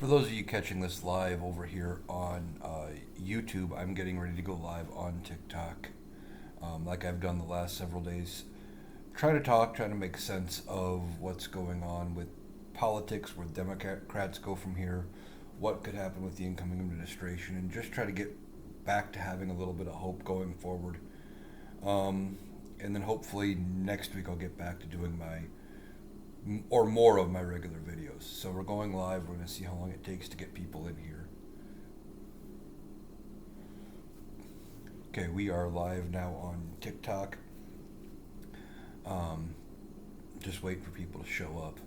For those of you catching this live over here on YouTube, I'm getting ready to go live on TikTok, like I've done the last several days. Trying to make sense of what's going on with politics, where Democrats go from here, what could happen with the incoming administration, and just try to get back to having a little bit of hope going forward. Um, and then hopefully next week I'll get back to doing or more of my regular videos. So we're going live. We're going to see how long it takes to get people in here. Okay, we are live now on TikTok. Um, just waiting for people to show up.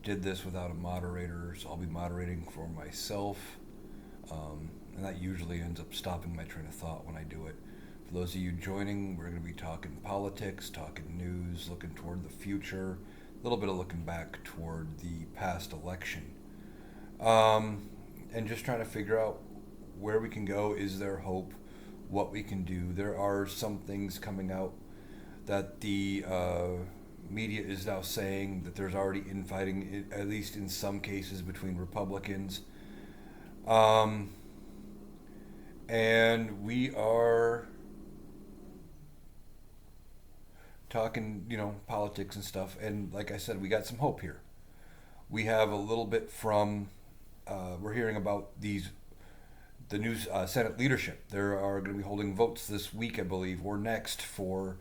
Did this without a moderator, so I'll be moderating for myself. And that usually ends up stopping my train of thought when I do it. For those of you joining, we're going to be talking politics, talking news, looking toward the future, a little bit of looking back toward the past election, and just trying to figure out where we can go. Is there hope? What we can do? There are some things coming out that the media is now saying that there's already infighting, at least in some cases, between Republicans. And we are talking, politics and stuff. And like I said, we got some hope here. We have a little bit from, we're hearing about the new Senate leadership. There are going to be holding votes this week, I believe, or next for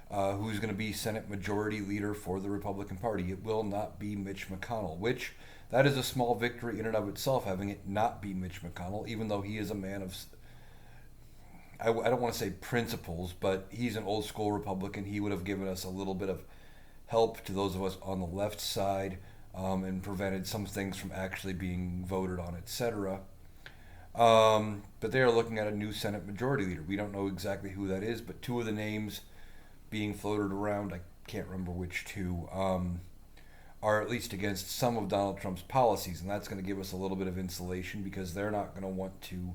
who's going to be Senate Majority Leader for the Republican Party. It will not be Mitch McConnell, which that is a small victory in and of itself, having it not be Mitch McConnell, even though he is a man of, I don't want to say principles, but he's an old school Republican. He would have given us a little bit of help to those of us on the left side, and prevented some things from actually being voted on, etc. But they are looking at a new Senate Majority Leader. We don't know exactly who that is, but two of the names being floated around, I can't remember which two, are at least against some of Donald Trump's policies, and that's going to give us a little bit of insulation because they're not going to want to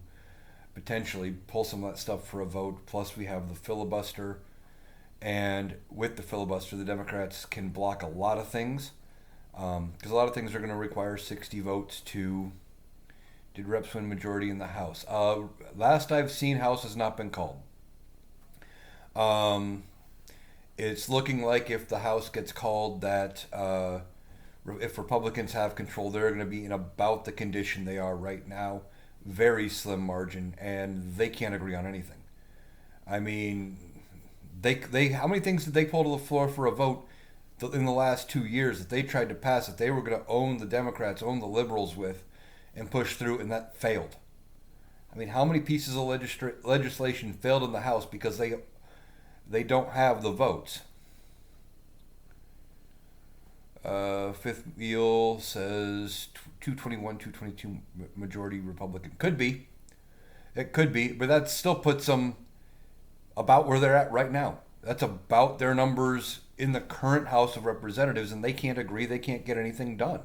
potentially pull some of that stuff for a vote. Plus, we have the filibuster, and with the filibuster, the Democrats can block a lot of things, because a lot of things are going to require 60 votes to. Did reps win majority in the House? Last I've seen, House has not been called. It's looking like if the House gets called, that if Republicans have control, they're going to be in about the condition they are right now. Very slim margin, and they can't agree on anything. I mean, they how many things did they pull to the floor for a vote in the last 2 years that they tried to pass that they were going to own the Democrats, own the liberals with, and push through, and that failed? I mean, how many pieces of legislation failed in the House because they don't have the votes? Fifth Wheel says 221, 222 majority Republican. Could be. It could be, but that still puts them about where they're at right now. That's about their numbers in the current House of Representatives, and they can't agree. They can't get anything done.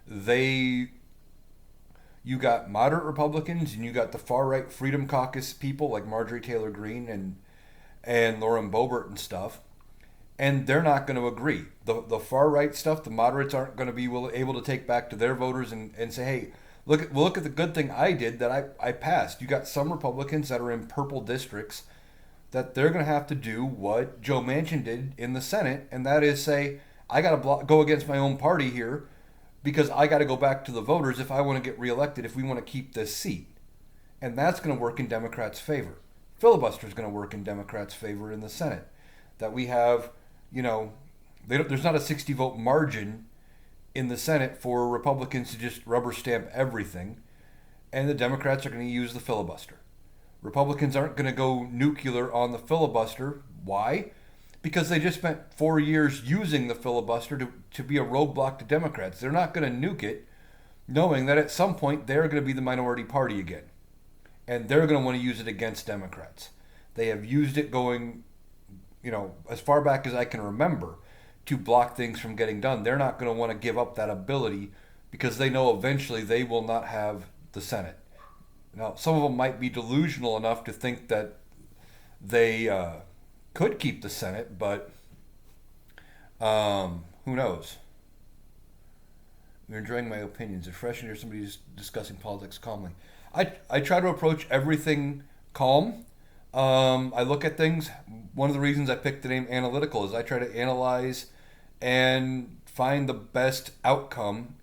You got moderate Republicans, and you got the far right Freedom Caucus people like Marjorie Taylor Greene and Lauren Boebert and stuff, and they're not going to agree. The far right stuff, the moderates aren't going to be able to take back to their voters and say, hey, look at the good thing I did that I passed. You got some Republicans that are in purple districts that they're going to have to do what Joe Manchin did in the Senate, and that is say, I got to go against my own party here because I got to go back to the voters if I want to get reelected, if we want to keep this seat. And that's going to work in Democrats' favor. Filibuster is going to work in Democrats' favor in the Senate. That we have, there's not a 60 vote margin in the Senate for Republicans to just rubber stamp everything, and the Democrats are going to use the filibuster. Republicans aren't going to go nuclear on the filibuster. Why? Because they just spent 4 years using the filibuster to be a roadblock to Democrats. They're not going to nuke it, knowing that at some point they're going to be the minority party again. And they're going to want to use it against Democrats. They have used it going, as far back as I can remember, to block things from getting done. They're not going to want to give up that ability because they know eventually they will not have the Senate. Now, some of them might be delusional enough to think that they could keep the Senate, but who knows? You're enjoying my opinions. It's refreshing to hear somebody discussing politics calmly. I try to approach everything calm. I look at things. One of the reasons I picked the name analytical is I try to analyze and find the best outcome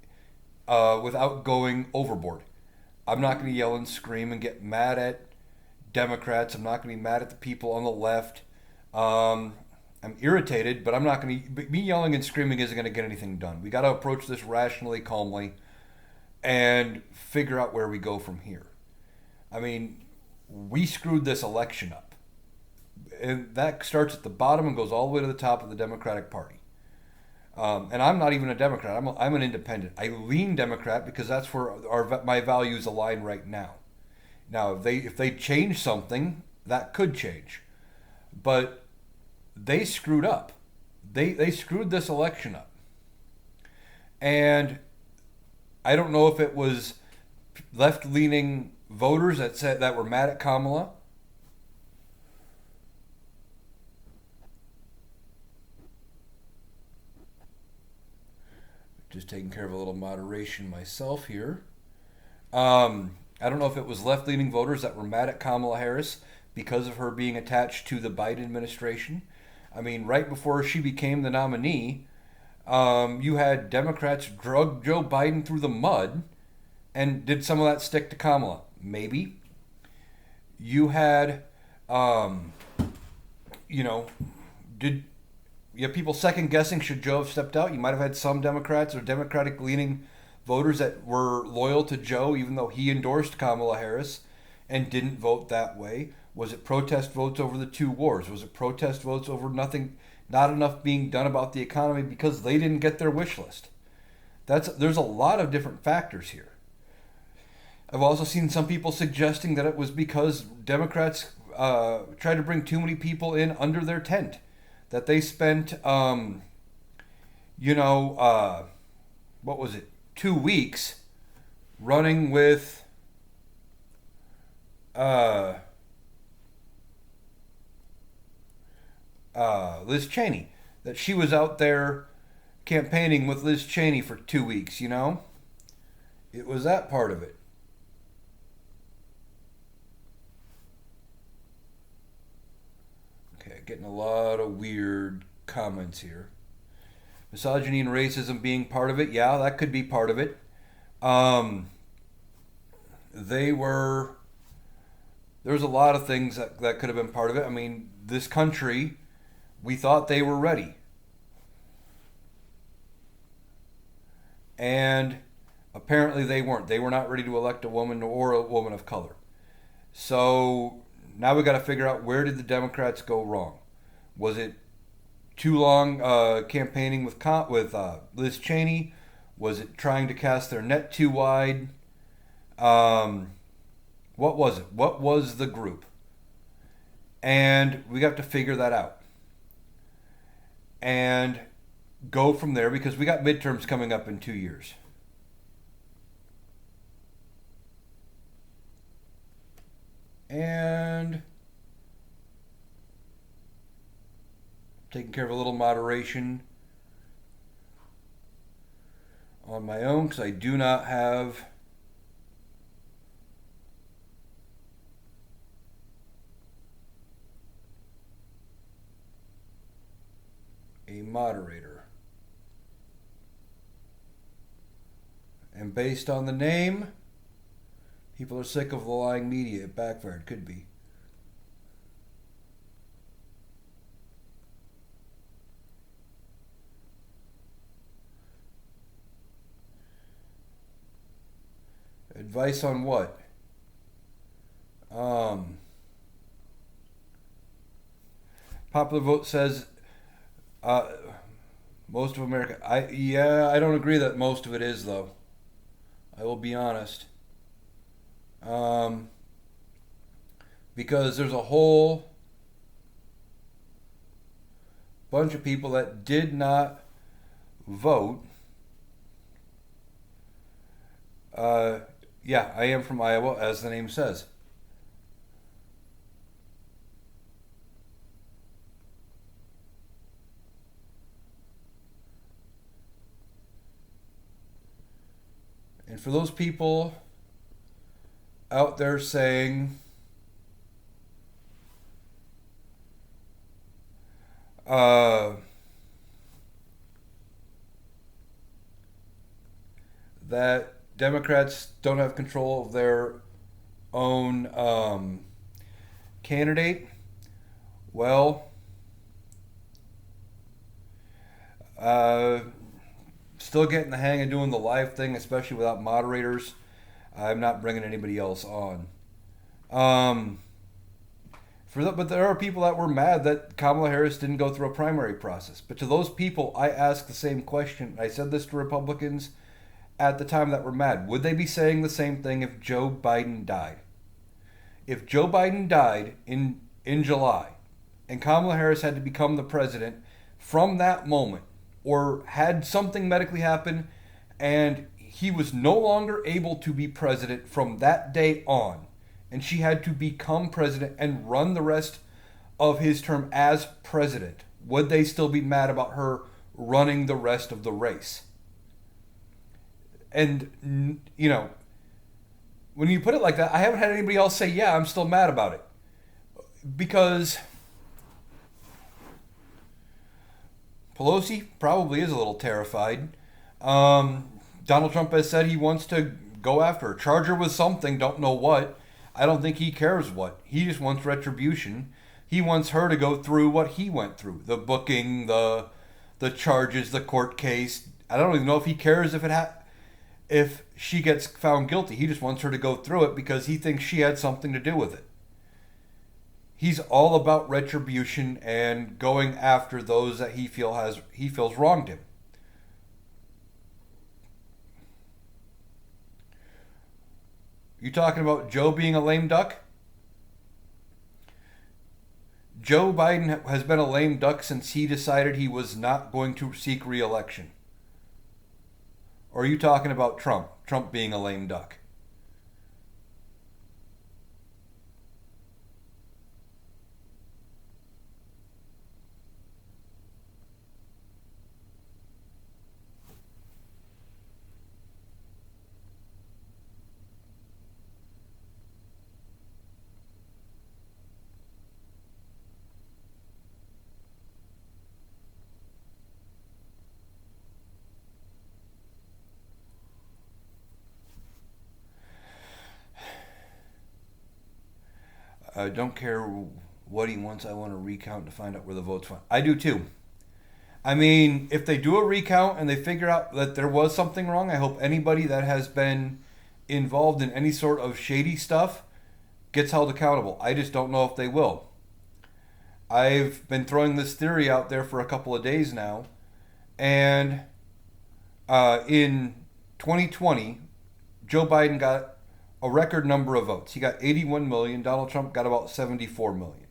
without going overboard. I'm not going to yell and scream and get mad at Democrats. I'm not going to be mad at the people on the left. I'm irritated, but I'm not going to. Me yelling and screaming isn't going to get anything done. We got to approach this rationally, calmly, and figure out where we go from here. I mean, we screwed this election up, and that starts at the bottom and goes all the way to the top of the Democratic Party. And I'm not even a Democrat. I'm an independent. I lean Democrat because that's where my values align right now. Now, if they change something, that could change, but they screwed up. They screwed this election up, and I don't know if it was left-leaning voters that were mad at Kamala. Just taking care of a little moderation myself here. I don't know if it was left-leaning voters that were mad at Kamala Harris because of her being attached to the Biden administration. I mean, right before she became the nominee, you had Democrats drug Joe Biden through the mud, and did some of that stick to Kamala? Maybe. You had, did you have people second guessing should Joe have stepped out? You might have had some Democrats or Democratic leaning voters that were loyal to Joe, even though he endorsed Kamala Harris and didn't vote that way. Was it protest votes over the two wars? Was it protest votes over not enough being done about the economy because they didn't get their wish list? There's a lot of different factors here. I've also seen some people suggesting that it was because Democrats tried to bring too many people in under their tent. That they spent, what was it, 2 weeks running with Liz Cheney. That she was out there campaigning with Liz Cheney for 2 weeks, It was that part of it. Okay, getting a lot of weird comments here. Misogyny and racism being part of it, yeah, that could be part of it. There's a lot of things that could have been part of it. I mean, this country, we thought they were ready. And apparently they weren't. They were not ready to elect a woman or a woman of color. So now we got to figure out, where did the Democrats go wrong? Was it too long campaigning with Liz Cheney? Was it trying to cast their net too wide? What was it? What was the group? And we got to figure that out. And go from there, because we got midterms coming up in 2 years. And taking care of a little moderation on my own, because I do not have a moderator. And based on the name, people are sick of the lying media. It backfired. Could be. Advice on what? Popular vote says most of America. I don't agree that most of it is, though. I will be honest. Because there's a whole bunch of people that did not vote. Yeah, I am from Iowa, as the name says. And for those people out there saying, uh, that Democrats don't have control of their own candidate, well, uh, still getting the hang of doing the live thing, especially without moderators. I'm not bringing anybody else on. Um, but there are people that were mad that Kamala Harris didn't go through a primary process. But to those people, I ask the same question. I said this to Republicans at the time that were mad. Would they be saying the same thing if Joe Biden died? If Joe Biden died in July and Kamala Harris had to become the president from that moment, or had something medically happen and he was no longer able to be president from that day on, and she had to become president and run the rest of his term as president, would they still be mad about her running the rest of the race? And, you know, when you put it like that, I haven't had anybody else say, yeah, I'm still mad about it. Because Pelosi probably is a little terrified. Donald Trump has said he wants to go after her, charge her with something, don't know what. I don't think he cares what. He just wants retribution. He wants her to go through what he went through. The booking, the charges, the court case. I don't even know if he cares if she gets found guilty. He just wants her to go through it because he thinks she had something to do with it. He's all about retribution and going after those that he feels wronged him. You talking about Joe being a lame duck? Joe Biden has been a lame duck since he decided he was not going to seek re-election. Or are you talking about Trump? Trump being a lame duck? I don't care what he wants. I want to recount to find out where the votes went. I do too. I mean, if they do a recount and they figure out that there was something wrong, I hope anybody that has been involved in any sort of shady stuff gets held accountable. I just don't know if they will. I've been throwing this theory out there for a couple of days now, and in 2020, Joe Biden got a record number of votes. He got 81 million. Donald Trump got about 74 million.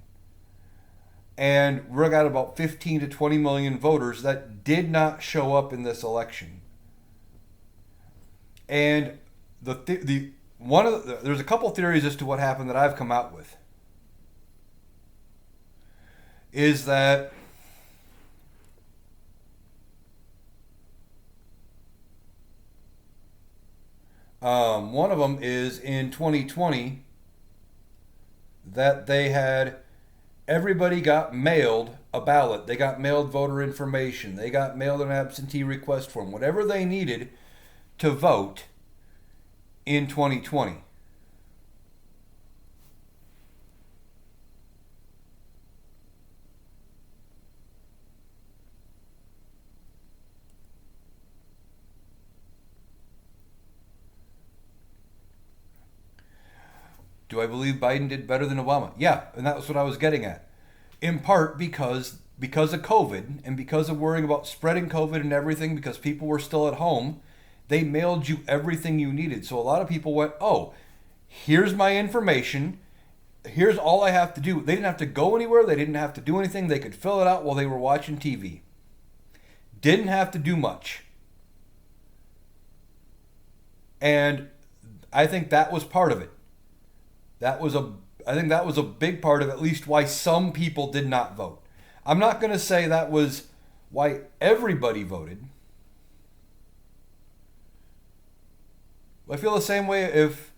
And we got about 15 to 20 million voters that did not show up in this election. And there's a couple theories as to what happened that I've come out with. Is that one of them is in 2020 that everybody got mailed a ballot. They got mailed voter information. They got mailed an absentee request form, whatever they needed to vote in 2020. Do I believe Biden did better than Obama? Yeah, and that was what I was getting at. In part because of COVID and because of worrying about spreading COVID and everything, because people were still at home, they mailed you everything you needed. So a lot of people went, oh, here's my information. Here's all I have to do. They didn't have to go anywhere. They didn't have to do anything. They could fill it out while they were watching TV. Didn't have to do much. And I think that was part of it. I think that was a big part of at least why some people did not vote. I'm not going to say that was why everybody voted. I feel the same way if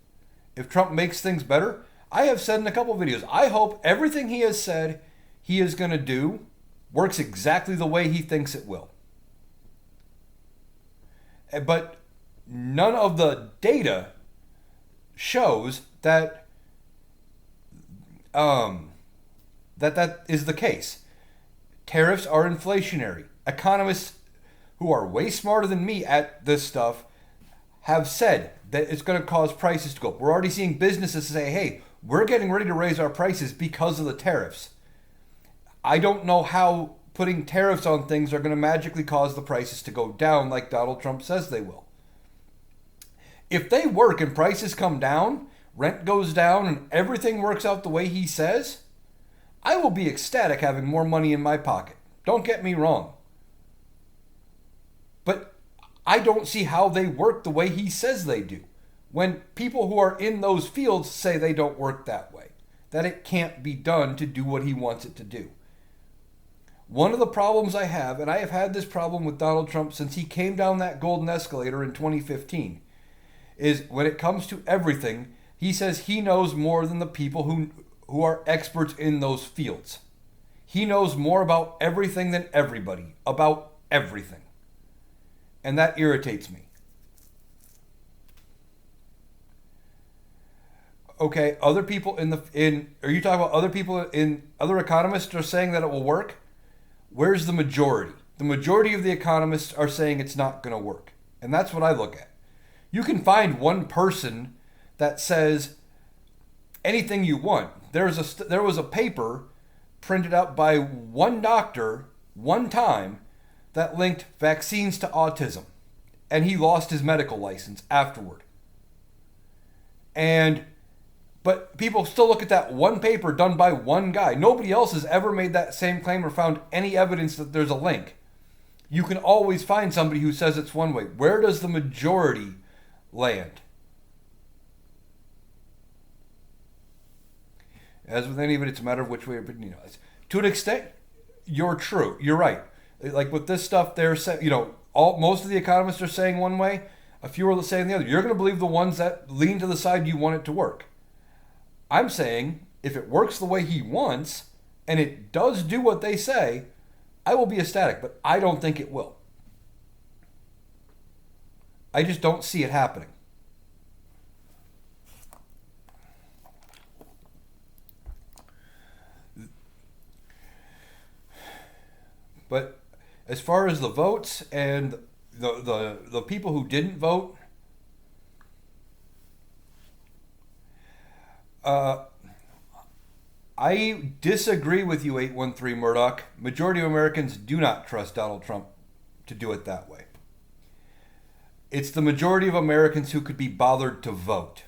Trump makes things better. I have said in a couple of videos, I hope everything he has said he is going to do works exactly the way he thinks it will. But none of the data shows that that is the case. Tariffs are inflationary. Economists who are way smarter than me at this stuff have said that it's going to cause prices to go up. We're already seeing businesses say, hey, we're getting ready to raise our prices because of the tariffs. I don't know how putting tariffs on things are going to magically cause the prices to go down like Donald Trump says they will. If they work and prices come down, rent goes down, and everything works out the way he says, I will be ecstatic having more money in my pocket. Don't get me wrong. But I don't see how they work the way he says they do, when people who are in those fields say they don't work that way, that it can't be done to do what he wants it to do. One of the problems I have, and I have had this problem with Donald Trump since he came down that golden escalator in 2015, is when it comes to everything, he says he knows more than the people who are experts in those fields. He knows more about everything than everybody, about everything. And that irritates me. Okay, other people are you talking about other people other economists are saying that it will work? Where's the majority? The majority of the economists are saying it's not going to work. And that's what I look at. You can find one person that says anything you want. There was a paper printed out by one doctor one time that linked vaccines to autism, and he lost his medical license afterward. But people still look at that one paper done by one guy. Nobody else has ever made that same claim or found any evidence that there's a link. You can always find somebody who says it's one way. Where does the majority land? As with anybody, it's a matter of which way, but to an extent, you're true. You're right. Like with this stuff, they're saying, most of the economists are saying one way, a few are saying the other. You're going to believe the ones that lean to the side you want it to work. I'm saying if it works the way he wants and it does do what they say, I will be ecstatic, but I don't think it will. I just don't see it happening. But as far as the votes and the people who didn't vote, I disagree with you, 813 Murdoch. Majority of Americans do not trust Donald Trump to do it that way. It's the majority of Americans who could be bothered to vote.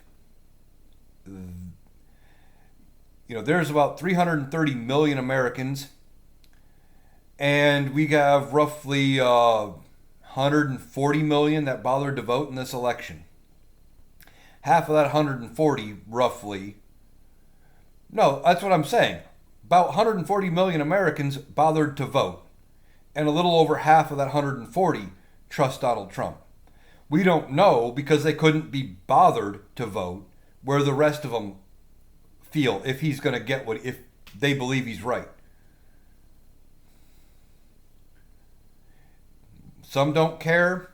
There's about 330 million Americans, and we have roughly 140 million that bothered to vote in this election. Half of that 140, roughly. No, that's what I'm saying. About 140 million Americans bothered to vote, and a little over half of that 140 trust Donald Trump. We don't know, because they couldn't be bothered to vote, where the rest of them feel if he's going to get if they believe he's right. Some don't care.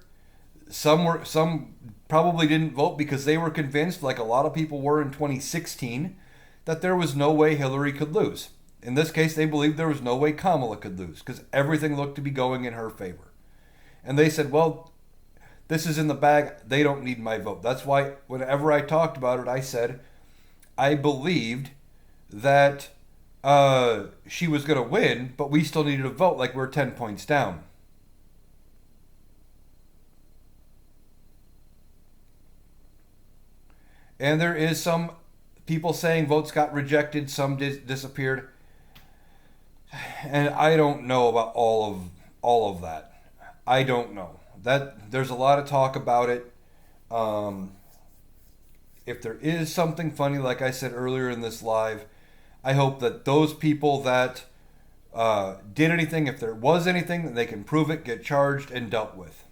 Some probably didn't vote because they were convinced, like a lot of people were in 2016, that there was no way Hillary could lose. In this case, they believed there was no way Kamala could lose because everything looked to be going in her favor. And they said, well, this is in the bag. They don't need my vote. That's why whenever I talked about it, I said I believed that she was going to win, but we still needed a vote, like we're 10 points down. And there is some people saying votes got rejected, some disappeared. And I don't know about all of that. I don't know. That there's a lot of talk about it. If there is something funny, like I said earlier in this live, I hope that those people that did anything, if there was anything, that they can prove it, get charged, and dealt with.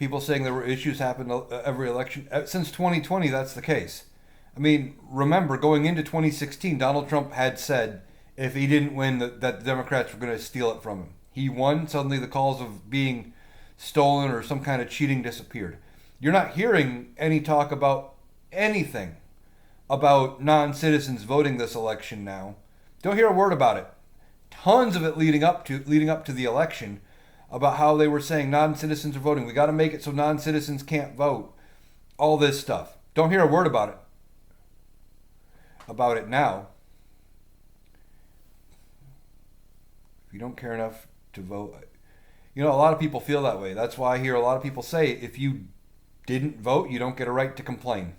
People saying there were issues happen every election. Since 2020, that's the case. I mean, remember, going into 2016, Donald Trump had said if he didn't win, that the Democrats were going to steal it from him. He won. Suddenly, the calls of being stolen or some kind of cheating disappeared. You're not hearing any talk about anything about non-citizens voting this election now. Don't hear a word about it. Tons of it leading up to the election about how they were saying non-citizens are voting. We got to make it so non-citizens can't vote. All this stuff. Don't hear a word about it. About it now. If you don't care enough to vote, a lot of people feel that way. That's why I hear a lot of people say if you didn't vote, you don't get a right to complain.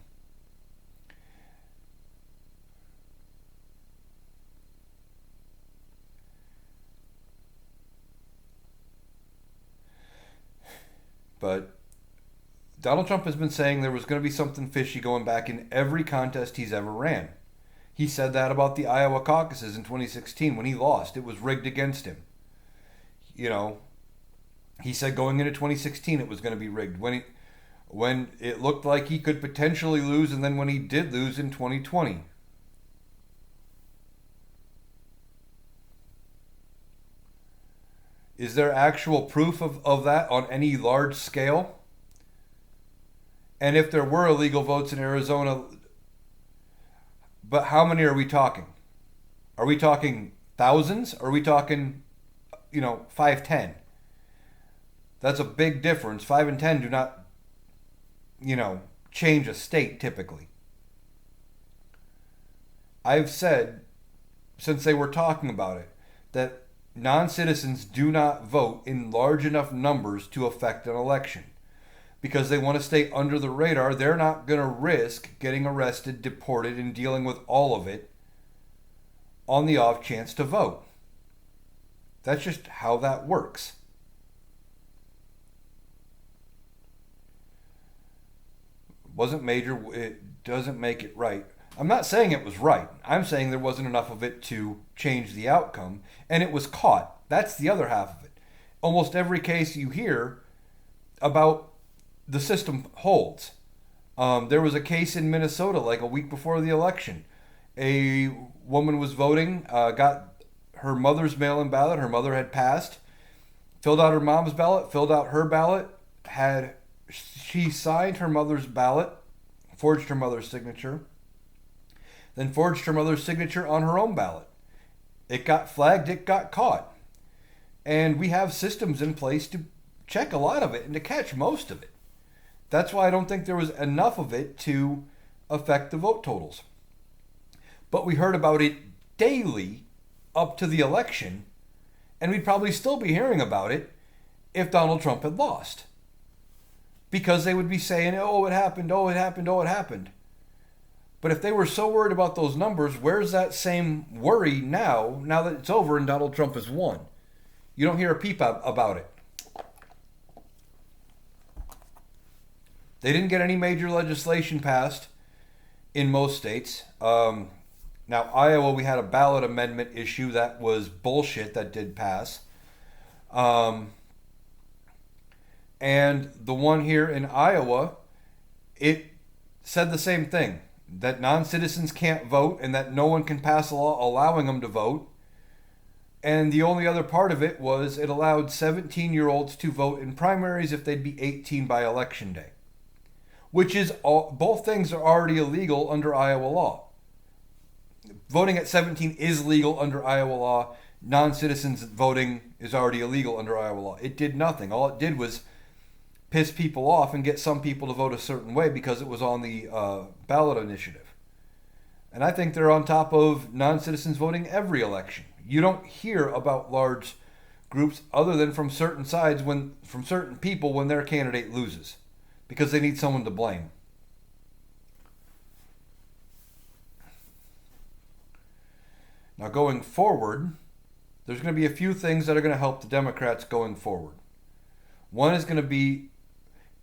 But Donald Trump has been saying there was going to be something fishy going back in every contest he's ever ran. He said that about the Iowa caucuses in 2016 when he lost. It was rigged against him. He said going into 2016 it was going to be rigged when it looked like he could potentially lose, and then when he did lose in 2020. Is there actual proof of that on any large scale? And if there were illegal votes in Arizona, but how many are we talking? Are we talking thousands? Or are we talking, 5, 10? That's a big difference. 5 and 10 do not, change a state typically. I've said, since they were talking about it, that non-citizens do not vote in large enough numbers to affect an election. Because they want to stay under the radar, they're not going to risk getting arrested, deported, and dealing with all of it on the off chance to vote. That's just how that works. Wasn't major, it doesn't make it right. I'm not saying it was right. I'm saying there wasn't enough of it to change the outcome, and it was caught. That's the other half of it. Almost every case you hear about the system holds. There was a case in Minnesota like a week before the election. A woman was voting, got her mother's mail-in ballot. Her mother had passed, filled out her mom's ballot, filled out her ballot, she signed her mother's ballot, forged her mother's signature, then forged her mother's signature on her own ballot. It got flagged, it got caught. And we have systems in place to check a lot of it and to catch most of it. That's why I don't think there was enough of it to affect the vote totals. But we heard about it daily up to the election, and we'd probably still be hearing about it if Donald Trump had lost. Because they would be saying, oh, it happened, oh, it happened, oh, it happened. But if they were so worried about those numbers, where's that same worry now that it's over and Donald Trump has won? You don't hear a peep about it. They didn't get any major legislation passed in most states. Now, Iowa, we had a ballot amendment issue that was bullshit that did pass. And the one here in Iowa, it said the same thing, that non-citizens can't vote and that no one can pass a law allowing them to vote. And the only other part of it was it allowed 17-year-olds to vote in primaries if they'd be 18 by election day. Which is, both things are already illegal under Iowa law. Voting at 17 is legal under Iowa law. Non-citizens voting is already illegal under Iowa law. It did nothing. All it did was piss people off and get some people to vote a certain way because it was on the ballot initiative. And I think they're on top of non-citizens voting every election. You don't hear about large groups other than from certain sides, from certain people when their candidate loses, because they need someone to blame. Now going forward, there's going to be a few things that are going to help the Democrats going forward. One is going to be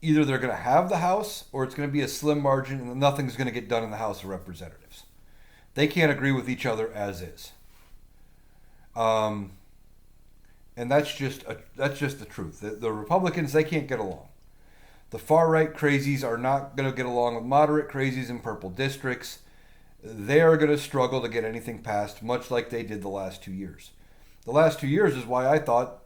either they're going to have the House or it's going to be a slim margin and nothing's going to get done in the House of Representatives. They can't agree with each other as is. And that's just the truth. The Republicans, they can't get along. The far right crazies are not going to get along with moderate crazies in purple districts. They are going to struggle to get anything passed, much like they did the last 2 years. The last 2 years is why I thought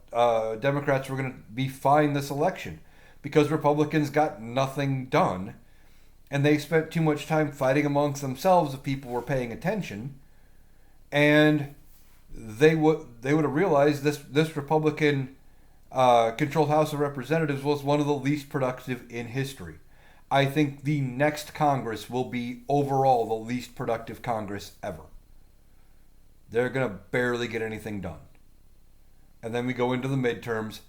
Democrats were going to be fine this election, because Republicans got nothing done, and they spent too much time fighting amongst themselves if people were paying attention, and they would have realized this Republican controlled House of Representatives was one of the least productive in history. I think the next Congress will be overall the least productive Congress ever. They're going to barely get anything done. And then we go into the midterms.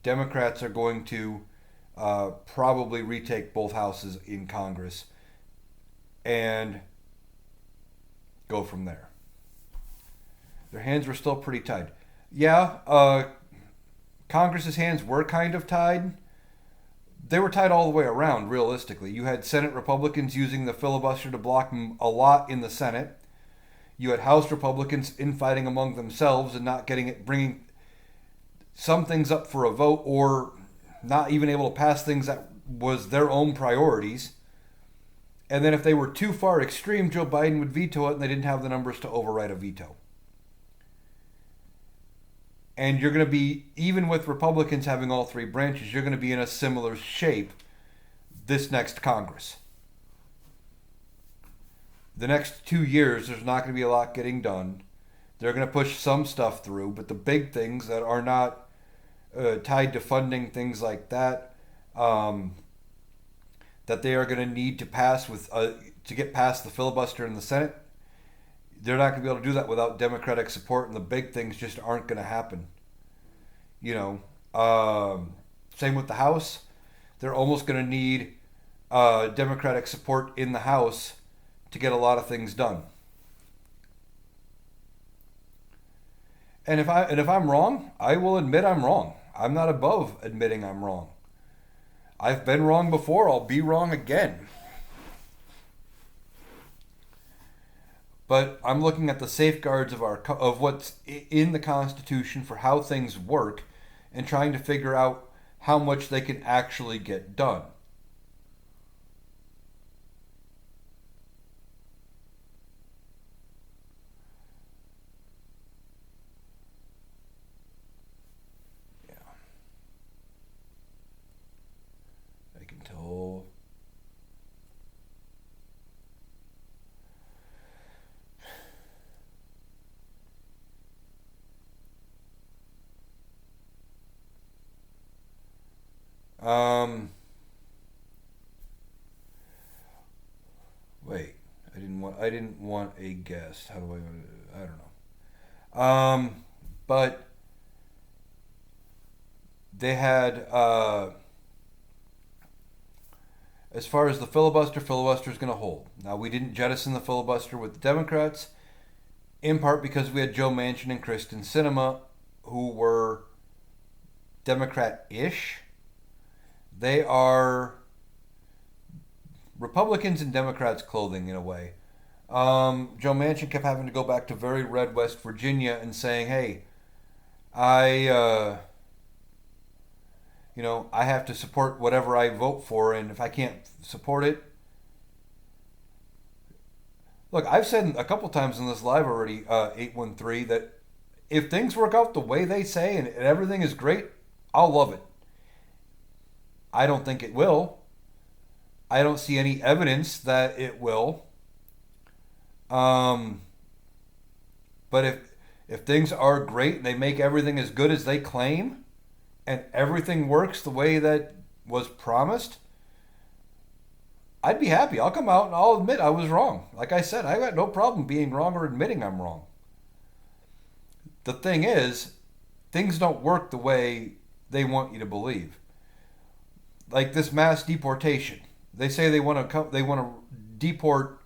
Democrats are going to probably retake both houses in Congress and go from there. Their hands were still pretty tied. Yeah, Congress's hands were kind of tied. They were tied all the way around, realistically. You had Senate Republicans using the filibuster to block a lot in the Senate. You had House Republicans infighting among themselves and not getting it, bringing some things up for a vote, or not even able to pass things that was their own priorities. And then if they were too far extreme, Joe Biden would veto it, and they didn't have the numbers to override a veto. And you're going to be, even with Republicans having all three branches, you're going to be in a similar shape this next Congress. The next 2 years, there's not going to be a lot getting done. They're going to push some stuff through, but the big things that are not tied to funding, things like that, that they are going to need to pass with to get past the filibuster in the Senate, they're not going to be able to do that without Democratic support, and the big things just aren't going to happen. Same with the House. They're almost going to need Democratic support in the House to get a lot of things done. And if I'm wrong, I will admit I'm wrong. I'm not above admitting I'm wrong. I've been wrong before. I'll be wrong again. But I'm looking at the safeguards of what's in the Constitution for how things work, and trying to figure out how much they can actually get done. Yeah, I can tell. Um, Wait, I didn't want a guest. How do I don't know. But they had as far as the filibuster is going to hold. Now, we didn't jettison the filibuster with the Democrats, in part because we had Joe Manchin and Kristen Sinema, who were Democrat-ish. They are Republicans in Democrats' clothing, in a way. Joe Manchin kept having to go back to very red West Virginia and saying, "Hey, I, I have to support whatever I vote for, and if I can't support it." Look, I've said a couple times in this live already, 813, that if things work out the way they say and everything is great, I'll love it. I don't think it will. I don't see any evidence that it will. Um, but if things are great and they make everything as good as they claim, and everything works the way that was promised, I'd be happy. I'll come out and I'll admit I was wrong. Like I said, I got no problem being wrong or admitting I'm wrong. The thing is, things don't work the way they want you to believe. Like this mass deportation. They say they want to deport,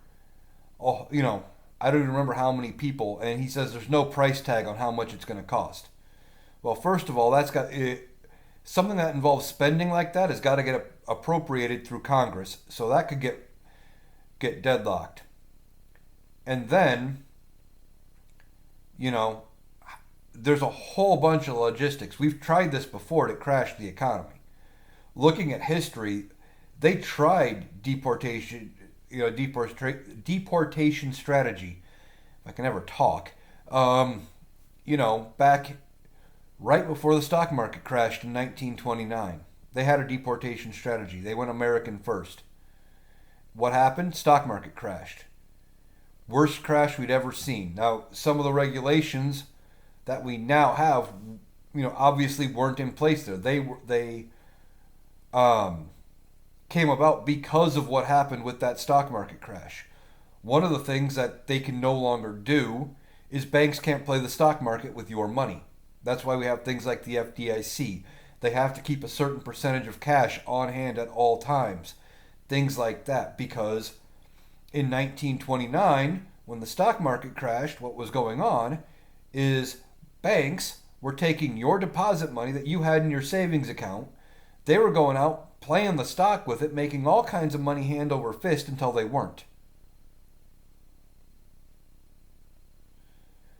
I don't even remember how many people, and he says there's no price tag on how much it's going to cost. Well, first of all, something that involves spending like that has got to get appropriated through Congress, so that could get deadlocked. And then, there's a whole bunch of logistics. We've tried this before to crash the economy. Looking at history, They tried deportation strategy. If I can ever talk, back right before the stock market crashed in 1929, they had a deportation strategy. They went American first. What happened? Stock market crashed. Worst crash we'd ever seen. Now, some of the regulations that we now have, obviously weren't in place there. They came about because of what happened with that stock market crash. One of the things that they can no longer do is banks can't play the stock market with your money. That's why we have things like the FDIC. They have to keep a certain percentage of cash on hand at all times. Things like that. Because in 1929, when the stock market crashed, what was going on is banks were taking your deposit money that you had in your savings account. They were going out, playing the stock with it, making all kinds of money hand over fist until they weren't.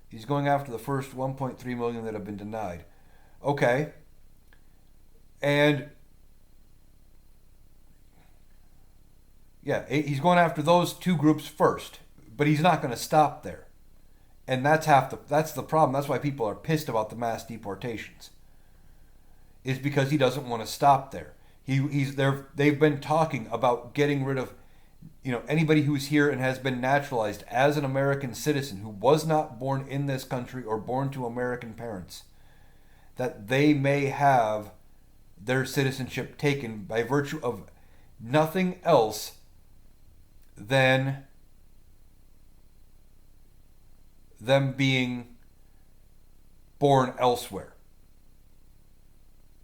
He's going after the first 1.3 million that have been denied. Okay. And yeah, he's going after those two groups first, but he's not going to stop there. And that's the problem. That's why people are pissed about the mass deportations. Is because he doesn't want to stop there. He's there. They've been talking about getting rid of anybody who's here and has been naturalized as an American citizen who was not born in this country or born to American parents, that they may have their citizenship taken by virtue of nothing else than them being born elsewhere.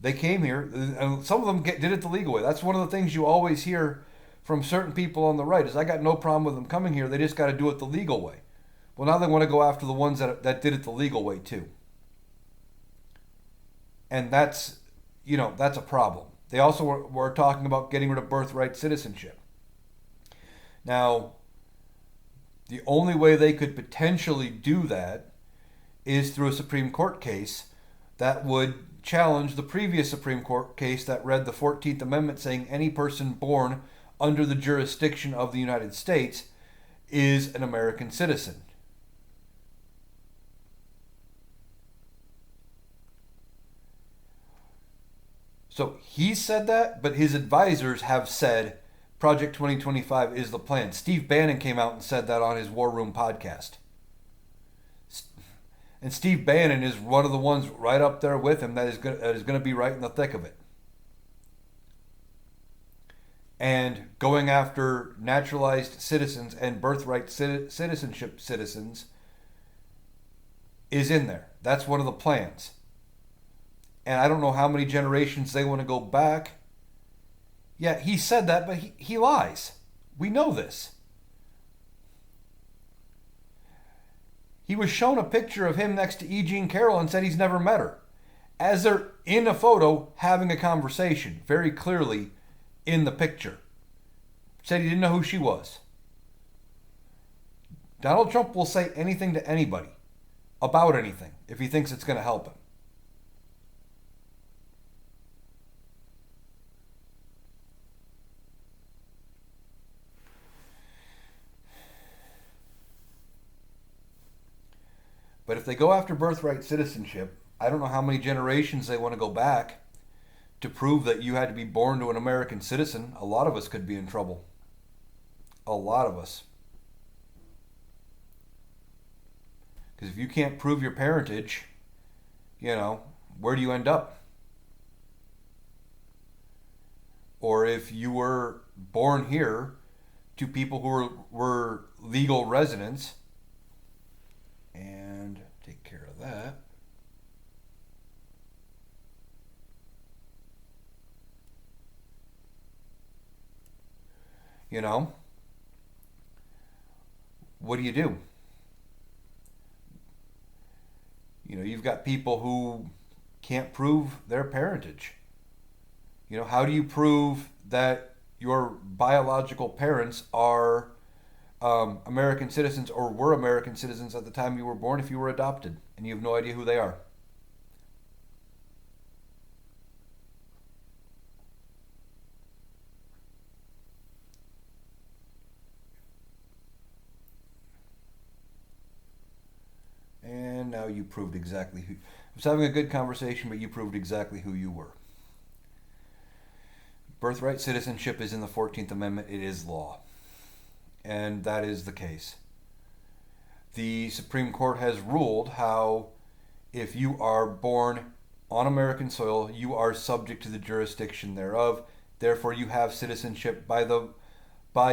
They came here, and some of them did it the legal way. That's one of the things you always hear from certain people on the right is, I got no problem with them coming here. They just got to do it the legal way. Well, now they want to go after the ones that did it the legal way too. And that's a problem. They also were talking about getting rid of birthright citizenship. Now, the only way they could potentially do that is through a Supreme Court case that would challenge the previous Supreme Court case that read the 14th Amendment saying any person born under the jurisdiction of the United States is an American citizen. So he said that, but his advisors have said Project 2025 is the plan. Steve Bannon came out and said that on his War Room podcast. And Steve Bannon is one of the ones right up there with him that is going to be right in the thick of it. And going after naturalized citizens and birthright citizenship citizens is in there. That's one of the plans. And I don't know how many generations they want to go back. Yeah, he said that, but he lies. We know this. He was shown a picture of him next to E. Jean Carroll and said he's never met her. As they're in a photo having a conversation, very clearly in the picture. Said he didn't know who she was. Donald Trump will say anything to anybody about anything if he thinks it's going to help him. But if they go after birthright citizenship, I don't know how many generations they want to go back to prove that you had to be born to an American citizen. A lot of us could be in trouble. A lot of us. Because if you can't prove your parentage, where do you end up? Or if you were born here to people who were legal residents, and take care of that. What do you do? You've got people who can't prove their parentage. How do you prove that your biological parents are American citizens or were American citizens at the time you were born if you were adopted and you have no idea who they are? you proved exactly who. I was having a good conversation, but you proved exactly who you were. Birthright citizenship is in the 14th Amendment. It is law. And that is the case. The Supreme Court has ruled how if you are born on American soil, you are subject to the jurisdiction thereof. Therefore, you have citizenship by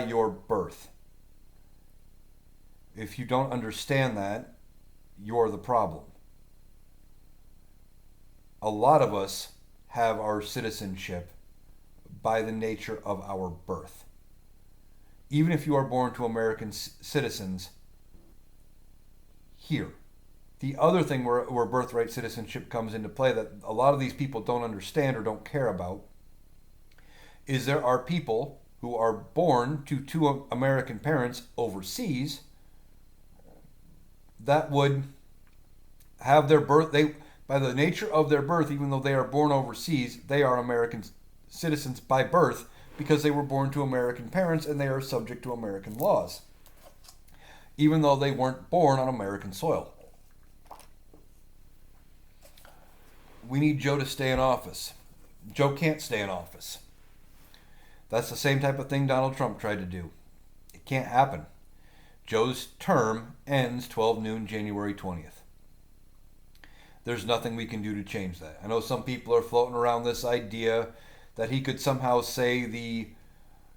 your birth. If you don't understand that, you're the problem. A lot of us have our citizenship by the nature of our birth. Even if you are born to American citizens here. The other thing where birthright citizenship comes into play that a lot of these people don't understand or don't care about is there are people who are born to two American parents overseas that would have their birth, by the nature of their birth, even though they are born overseas, they are American citizens by birth because they were born to American parents and they are subject to American laws, even though they weren't born on American soil. We need Joe to stay in office. Joe can't stay in office. That's the same type of thing Donald Trump tried to do. It can't happen. Joe's term ends 12 noon, January 20th. There's nothing we can do to change that. I know some people are floating around this idea that he could somehow say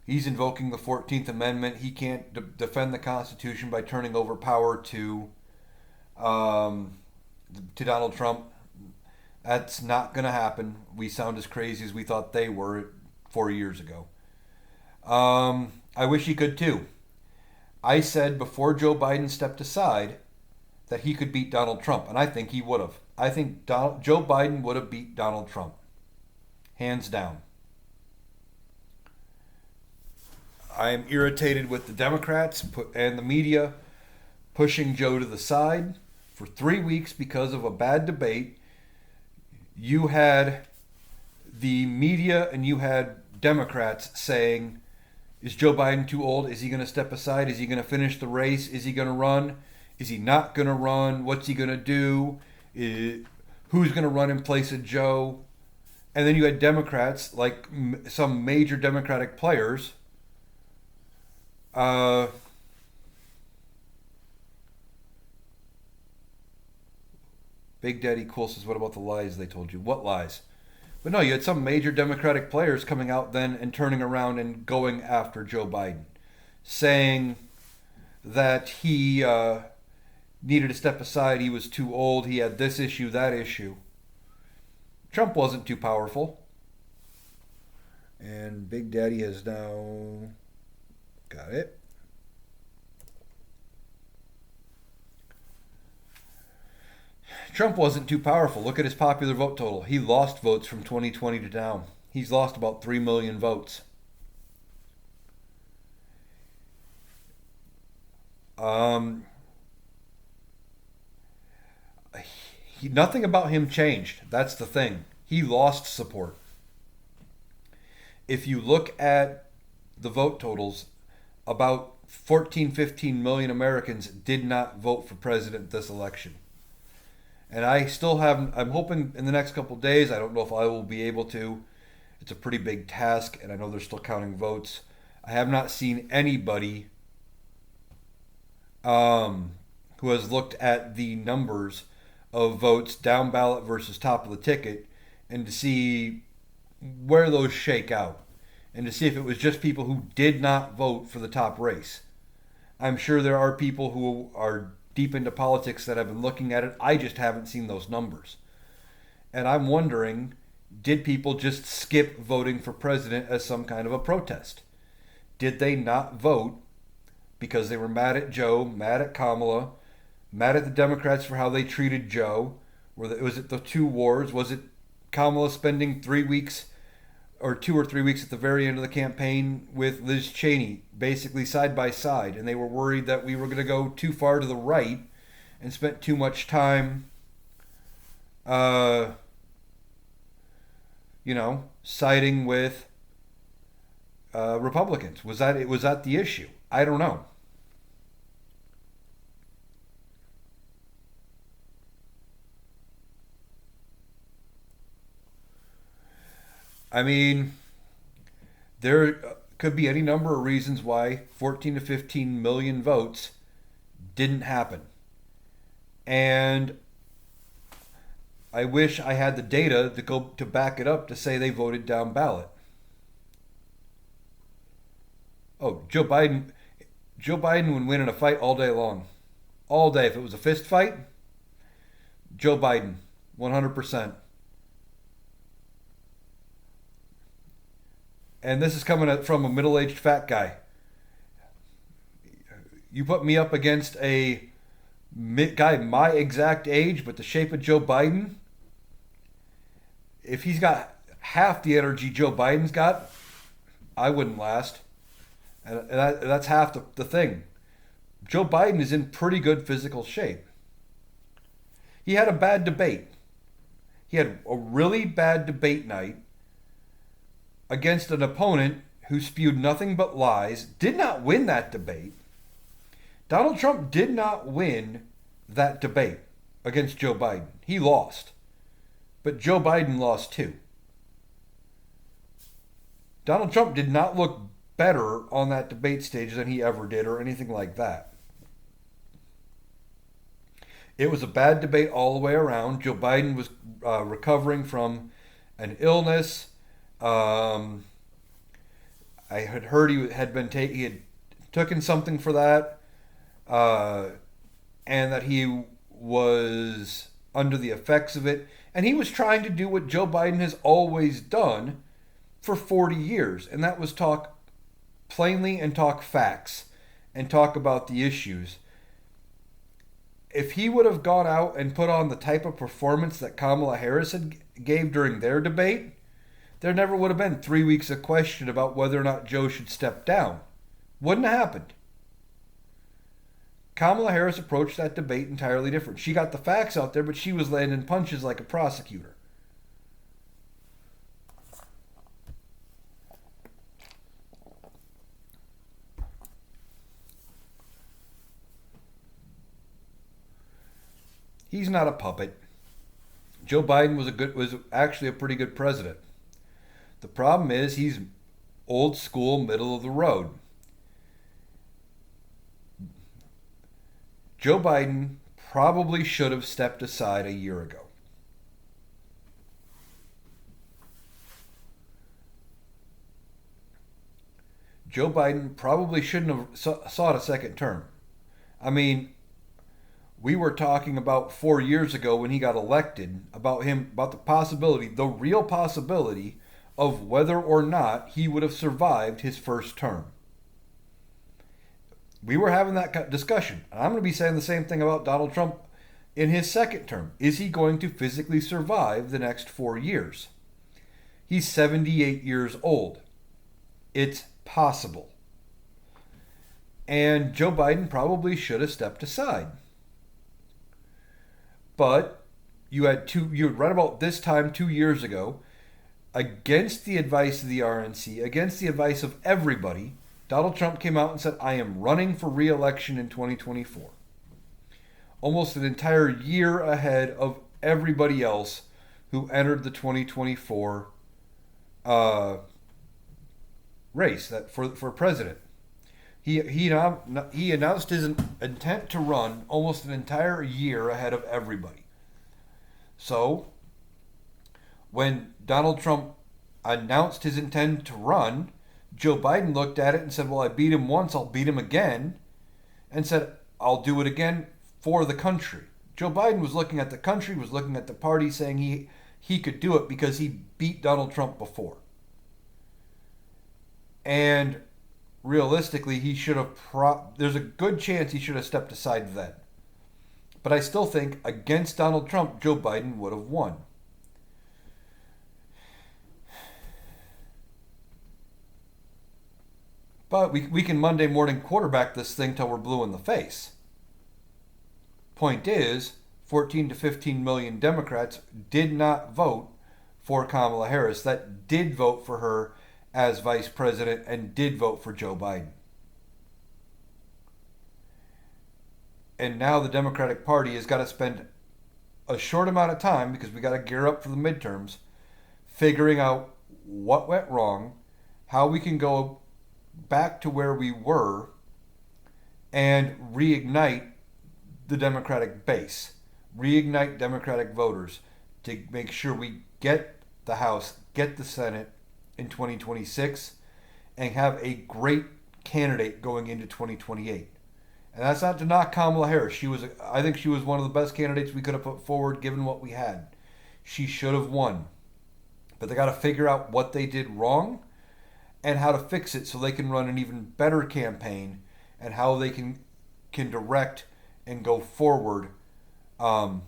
he's invoking the 14th Amendment. He can't defend the Constitution by turning over power to Donald Trump. That's not going to happen. We sound as crazy as we thought they were 4 years ago. I wish he could too. I said before Joe Biden stepped aside that he could beat Donald Trump, and I think he would have. I think Joe Biden would have beat Donald Trump. Hands down. I am irritated with the Democrats and the media pushing Joe to the side for 3 weeks because of a bad debate. You had the media and you had Democrats saying, is Joe Biden too old? Is he going to step aside? Is he going to finish the race? Is he going to run? Is he not going to run? What's he going to do? Who's going to run in place of Joe? And then you had Democrats, like some major Democratic players, Big Daddy Cool says, what about the lies they told you? What lies? But no, you had some major Democratic players coming out then and turning around and going after Joe Biden, saying that he needed to step aside, he was too old, he had this issue, that issue. Trump wasn't too powerful. And Big Daddy has now got it. Trump wasn't too powerful. Look at his popular vote total. He lost votes from 2020 to now. He's lost about 3 million votes. Nothing about him changed. That's the thing. He lost support. If you look at the vote totals, about 14, 15 million Americans did not vote for president this election. And I still haven't, I'm hoping in the next couple of days, I don't know if I will be able to. It's a pretty big task, and I know they're still counting votes. I have not seen anybody who has looked at the numbers of votes down ballot versus top of the ticket and to see where those shake out and to see if it was just people who did not vote for the top race. I'm sure there are people who are deep into politics that have been looking at it. I just haven't seen those numbers. And I'm wondering, did people just skip voting for president as some kind of a protest? Did they not vote because they were mad at Joe, mad at Kamala, mad at the Democrats for how they treated Joe? Was it the two wars? Was it Kamala spending 3 weeks or 2 or 3 weeks at the very end of the campaign with Liz Cheney, basically side by side, and they were worried that we were going to go too far to the right and spent too much time, siding with Republicans. Was that the issue? I don't know. I mean, there could be any number of reasons why 14 to 15 million votes didn't happen. And I wish I had the data to go to back it up to say they voted down ballot. Oh, Joe Biden would win in a fight all day long. All day. If it was a fist fight, Joe Biden, 100%. And this is coming from a middle-aged fat guy. You put me up against a guy my exact age, but the shape of Joe Biden. If he's got half the energy Joe Biden's got, I wouldn't last. And that's half the thing. Joe Biden is in pretty good physical shape. He had a bad debate. He had a really bad debate night against an opponent who spewed nothing but lies, did not win that debate. Donald Trump did not win that debate against Joe Biden. He lost. But Joe Biden lost too. Donald Trump did not look better on that debate stage than he ever did or anything like that. It was a bad debate all the way around. Joe Biden was recovering from an illness. I had heard he had taken something for that, and that he was under the effects of it. And he was trying to do what Joe Biden has always done for 40 years, and that was talk plainly and talk facts and talk about the issues. If he would have gone out and put on the type of performance that Kamala Harris gave during their debate, there never would have been 3 weeks of question about whether or not Joe should step down. Wouldn't have happened. Kamala Harris approached that debate entirely different. She got the facts out there, but she was landing punches like a prosecutor. He's not a puppet. Joe Biden was actually a pretty good president. The problem is he's old school, middle of the road. Joe Biden probably should have stepped aside a year ago. Joe Biden probably shouldn't have sought a second term. I mean, we were talking about 4 years ago when he got elected about the possibility, the real possibility of whether or not he would have survived his first term. We were having that discussion. And I'm going to be saying the same thing about Donald Trump in his second term. Is he going to physically survive the next 4 years? He's 78 years old. It's possible. And Joe Biden probably should have stepped aside. But you had right about this time 2 years ago, against the advice of the RNC, against the advice of everybody, Donald Trump came out and said, I am running for re-election in 2024. Almost an entire year ahead of everybody else who entered the 2024 race for president. He announced his intent to run almost an entire year ahead of everybody. So, when Donald Trump announced his intent to run, Joe Biden looked at it and said, well, I beat him once, I'll beat him again, and said, I'll do it again for the country. Joe Biden was looking at the country, was looking at the party, saying he could do it because he beat Donald Trump before. And realistically, he should have there's a good chance he should have stepped aside then. But I still think against Donald Trump, Joe Biden would have won. But we can Monday morning quarterback this thing till we're blue in the face. Point is, 14 to 15 million Democrats did not vote for Kamala Harris. That did vote for her as vice president and did vote for Joe Biden. And now the Democratic Party has got to spend a short amount of time, because we got to gear up for the midterms, figuring out what went wrong, how we can go back to where we were and reignite the Democratic base, reignite Democratic voters to make sure we get the House, get the Senate in 2026, and have a great candidate going into 2028. And that's not to knock Kamala Harris. I think she was one of the best candidates we could have put forward given what we had. She should have won. But they got to figure out what they did wrong and how to fix it so they can run an even better campaign and how they can direct and go forward and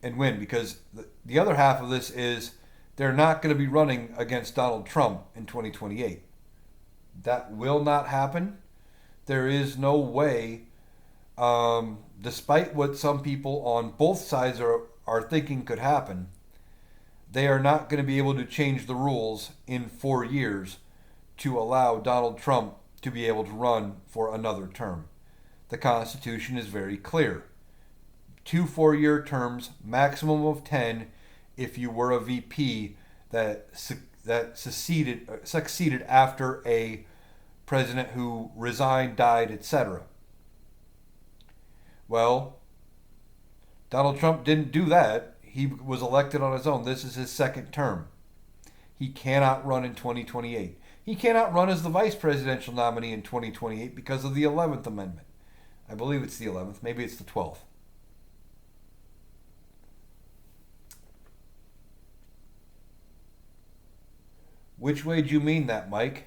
win. Because the other half of this is they're not going to be running against Donald Trump in 2028. That will not happen. There is no way, despite what some people on both sides are thinking could happen, they are not going to be able to change the rules in 4 years to allow Donald Trump to be able to run for another term. The Constitution is very clear. 2 4-year terms, maximum of 10 if you were a VP that succeeded after a president who resigned, died, etc. Well, Donald Trump didn't do that. He was elected on his own. This is his second term. He cannot run in 2028. He cannot run as the vice presidential nominee in 2028 because of the 11th Amendment. I believe it's the 11th. Maybe it's the 12th. Which way do you mean that, Mike?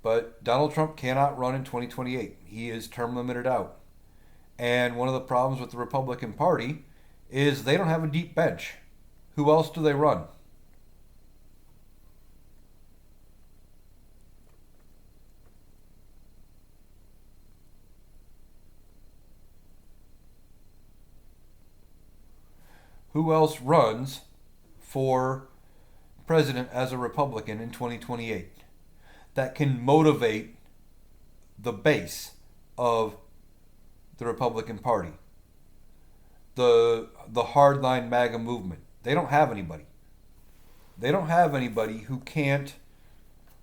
But Donald Trump cannot run in 2028. He is term limited out. And one of the problems with the Republican Party is they don't have a deep bench. Who else do they run? Who else runs for president as a Republican in 2028 that can motivate the base of the Republican Party, the hardline MAGA movement? They don't have anybody. They don't have anybody who can't,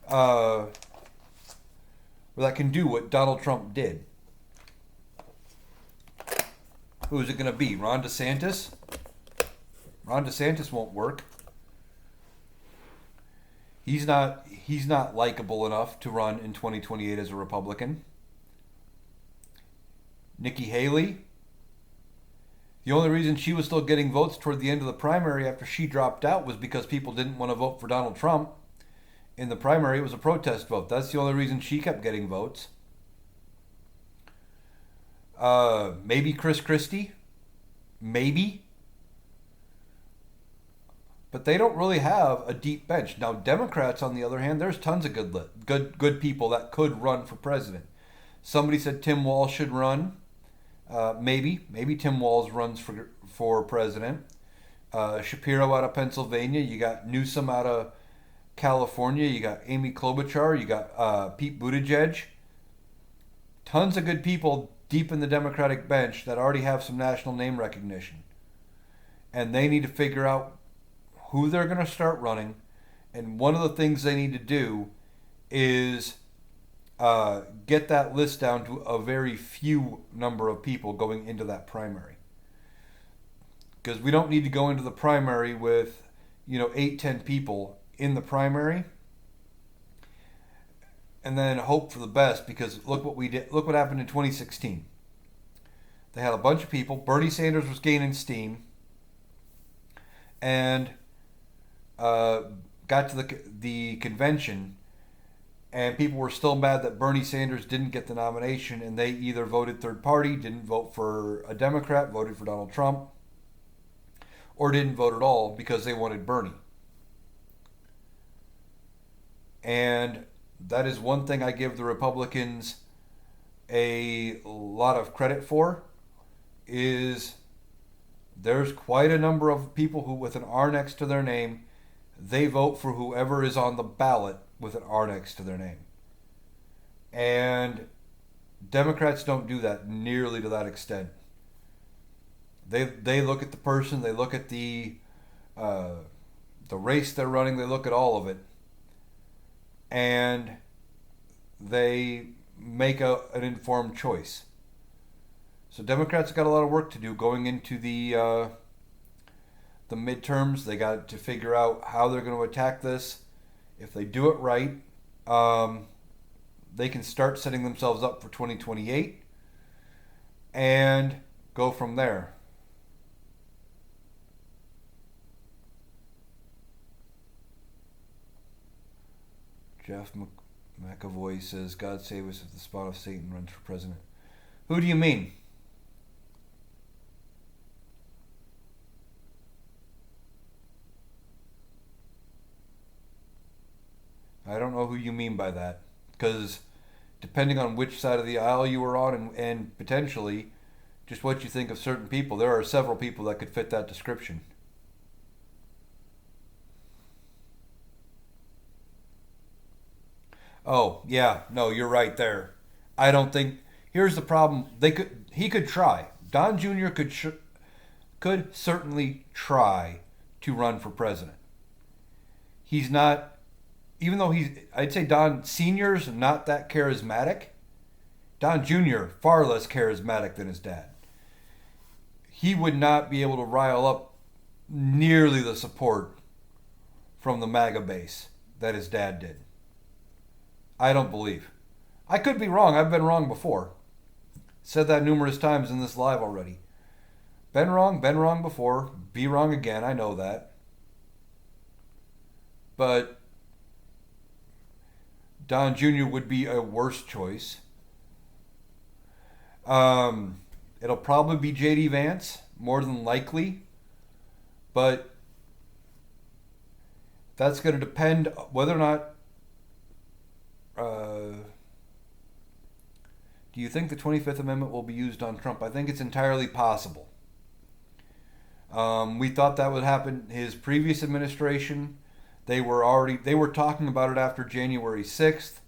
or that can do what Donald Trump did. Who is it going to be? Ron DeSantis? Ron DeSantis won't work. He's not likable enough to run in 2028 as a Republican. Nikki Haley. The only reason she was still getting votes toward the end of the primary after she dropped out was because people didn't want to vote for Donald Trump. In the primary, it was a protest vote. That's the only reason she kept getting votes. Maybe Chris Christie. Maybe. But they don't really have a deep bench. Now, Democrats, on the other hand, there's tons of good people that could run for president. Somebody said Tim Walz should run. Maybe Tim Walz runs for president. Shapiro out of Pennsylvania. You got Newsom out of California. You got Amy Klobuchar. You got Pete Buttigieg. Tons of good people deep in the Democratic bench that already have some national name recognition. And they need to figure out who they're going to start running. And one of the things they need to do is get that list down to a very few number of people going into that primary. Because we don't need to go into the primary with, 8-10 people in the primary and then hope for the best, because look what we did. Look what happened in 2016. They had a bunch of people. Bernie Sanders was gaining steam and got to the convention, and people were still mad that Bernie Sanders didn't get the nomination, and they either voted third party, didn't vote for a Democrat, voted for Donald Trump, or didn't vote at all because they wanted Bernie. And that is one thing I give the Republicans a lot of credit for, is there's quite a number of people who, with an R next to their name, they vote for whoever is on the ballot with an R next to their name. And Democrats don't do that nearly to that extent. They look at the person, they look at uh, the race they're running, they look at all of it, and they make an informed choice. So Democrats got a lot of work to do going into the midterms. They got to figure out how they're going to attack this. If they do it right, um, they can start setting themselves up for 2028 and go from there. Jeff McAvoy says, God save us if the spawn of Satan runs for president. Who do you mean? I don't know who you mean by that. Because depending on which side of the aisle you were on and potentially just what you think of certain people, there are several people that could fit that description. Oh, yeah, no, you're right there. I don't think. Here's the problem. He could try. Don Jr. could certainly try to run for president. He's not, even though I'd say Don Sr.'s not that charismatic. Don Jr. far less charismatic than his dad. He would not be able to rile up nearly the support from the MAGA base that his dad did. I don't believe. I could be wrong. I've been wrong before. Said that numerous times in this live already. Been wrong before, be wrong again. I know that. But Don Jr. would be a worse choice. It'll probably be J.D. Vance, more than likely. But that's going to depend whether or not. Do you think the 25th Amendment will be used on Trump? I think it's entirely possible. We thought that would happen his previous administration. They were talking about it after January 6th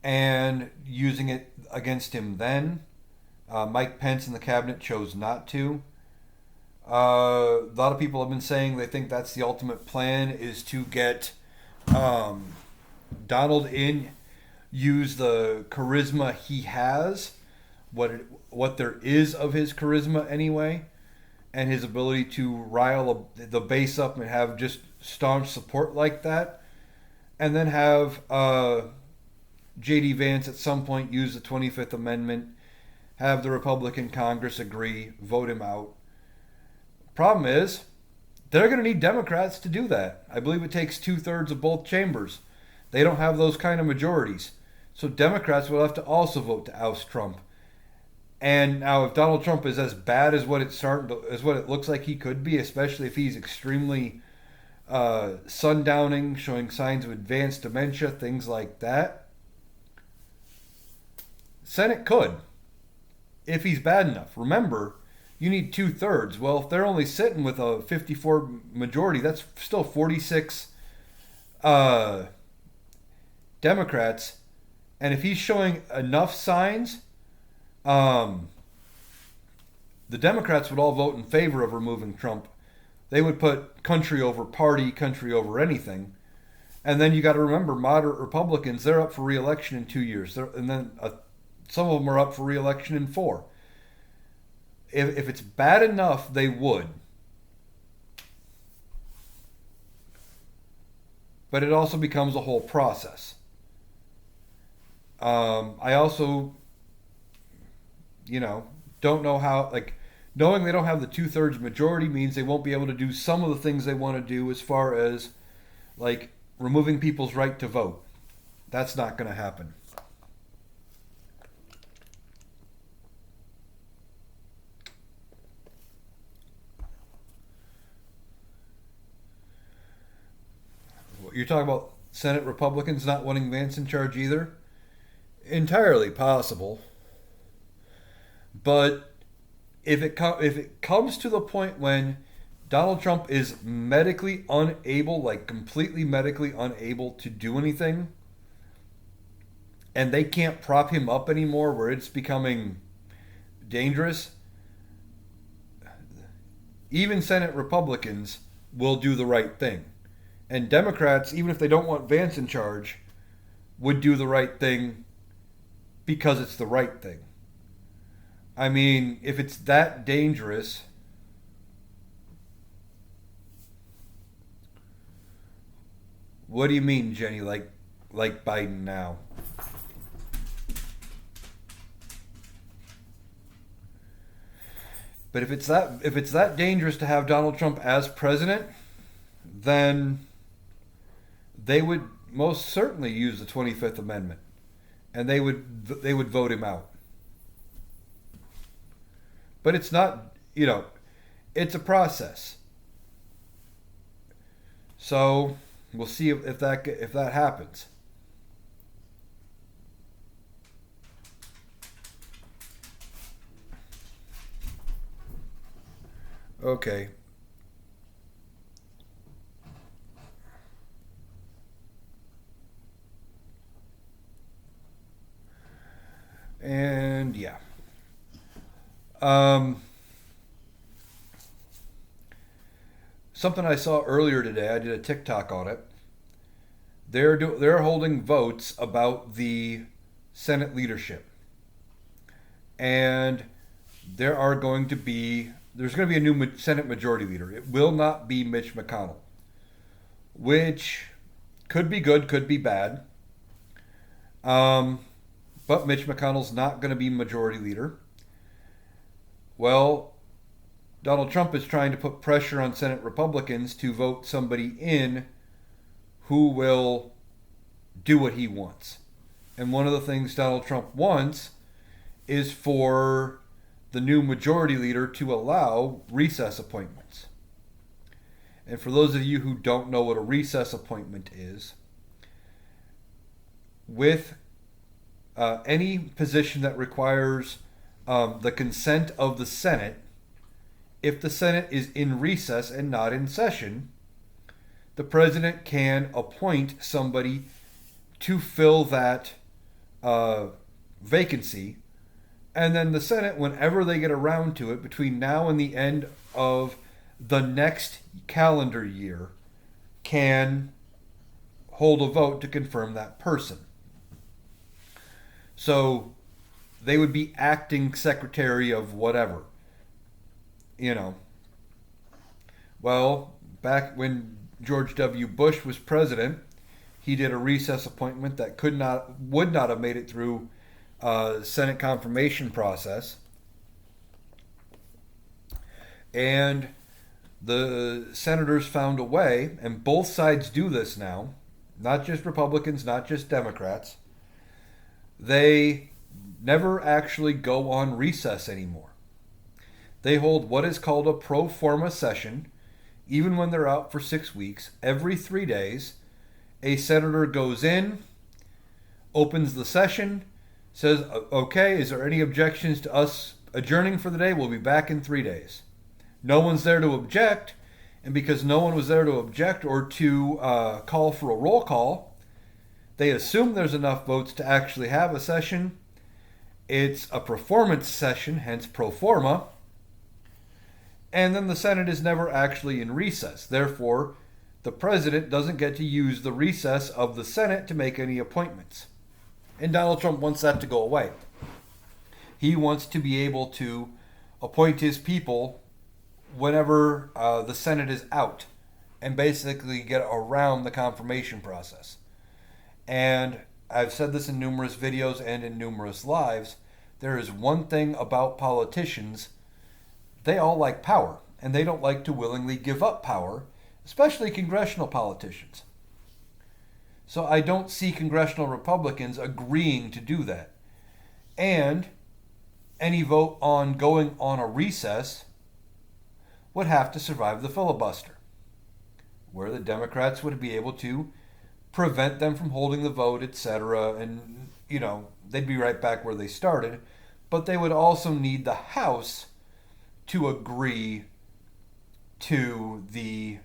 and using it against him then. Mike Pence and the cabinet chose not to. A lot of people have been saying they think that's the ultimate plan is to get Donald in, use the charisma he has, what there is of his charisma anyway, and his ability to rile the base up and have just staunch support like that, and then have J.D. Vance at some point use the 25th Amendment, have the Republican Congress agree, vote him out. Problem is, they're going to need Democrats to do that. I believe it takes 2/3 of both chambers. They don't have those kind of majorities. So Democrats will have to also vote to oust Trump. And now, if Donald Trump is as bad as as what it looks like he could be, especially if he's extremely sundowning, showing signs of advanced dementia, things like that, Senate could, if he's bad enough. Remember, you need 2/3. Well, if they're only sitting with a 54 majority, that's still 46 uh, Democrats. And if he's showing enough signs, um, the Democrats would all vote in favor of removing Trump. They would put country over party, country over anything. And then you got to remember, moderate Republicans, they're up for re-election in 2 years. And then some of them are up for re-election in 4. If it's bad enough, they would. But it also becomes a whole process. I also, don't know how, knowing they don't have the 2/3 majority means they won't be able to do some of the things they want to do as far as, removing people's right to vote. That's not going to happen. You're talking about Senate Republicans not wanting Vance in charge either? Entirely possible. But if it comes to the point when Donald Trump is medically unable, completely medically unable to do anything, and they can't prop him up anymore where it's becoming dangerous, even Senate Republicans will do the right thing. And Democrats, even if they don't want Vance in charge, would do the right thing because it's the right thing. I mean, if it's that dangerous, what do you mean, Jenny? Like Biden now? But if it's that dangerous to have Donald Trump as president, then they would most certainly use the 25th Amendment, and they would vote him out. But it's not, it's a process. So we'll see if that happens. Okay. And yeah. Um, Something I saw earlier today. I did a TikTok on it. They're holding votes about the Senate leadership, and there's going to be a new Senate Majority Leader. It will not be Mitch McConnell, which could be good, could be bad. Um, but Mitch McConnell's not going to be Majority Leader. Well, Donald Trump is trying to put pressure on Senate Republicans to vote somebody in who will do what he wants. And one of the things Donald Trump wants is for the new majority leader to allow recess appointments. And for those of you who don't know what a recess appointment is, with any position that requires the consent of the Senate, if the Senate is in recess and not in session, the president can appoint somebody to fill that vacancy. And then the Senate, whenever they get around to it, between now and the end of the next calendar year, can hold a vote to confirm that person. So they would be acting secretary of whatever. Well, back when George W. Bush was president, he did a recess appointment that would not have made it through Senate confirmation process. And the senators found a way, and both sides do this now, not just Republicans, not just Democrats. They never actually go on recess anymore. They hold what is called a pro forma session, even when they're out for 6 weeks. Every 3 days, a senator goes in, opens the session, says, okay, is there any objections to us adjourning for the day? We'll be back in 3 days. No one's there to object, and because no one was there to object or to call for a roll call, they assume there's enough votes to actually have a session. It's a performance session, hence pro forma. And then the Senate is never actually in recess. Therefore, the president doesn't get to use the recess of the Senate to make any appointments. And Donald Trump wants that to go away. He wants to be able to appoint his people whenever the Senate is out and basically get around the confirmation process. And I've said this in numerous videos and in numerous lives. There is one thing about politicians: they all like power, and they don't like to willingly give up power, especially congressional politicians. So I don't see congressional Republicans agreeing to do that. And any vote on going on a recess would have to survive the filibuster, where the Democrats would be able to prevent them from holding the vote, etc. And, they'd be right back where they started. But they would also need the House to agree to the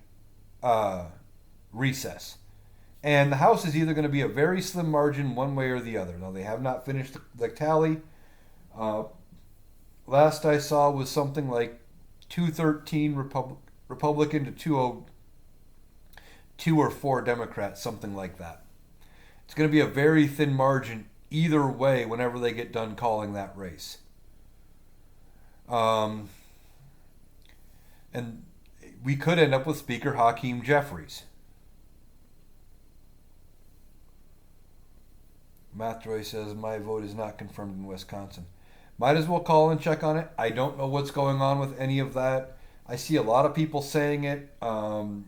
recess. And the House is either going to be a very slim margin one way or the other. Now, they have not finished the tally. Uh, Last I saw was something like 213 Republican to 202 or 4 Democrats, something like that. It's going to be a very thin margin either way whenever they get done calling that race. And we could end up with Speaker Hakeem Jeffries. Mathroy says, my vote is not confirmed in Wisconsin. Might as well call and check on it. I don't know what's going on with any of that. I see a lot of people saying it. Some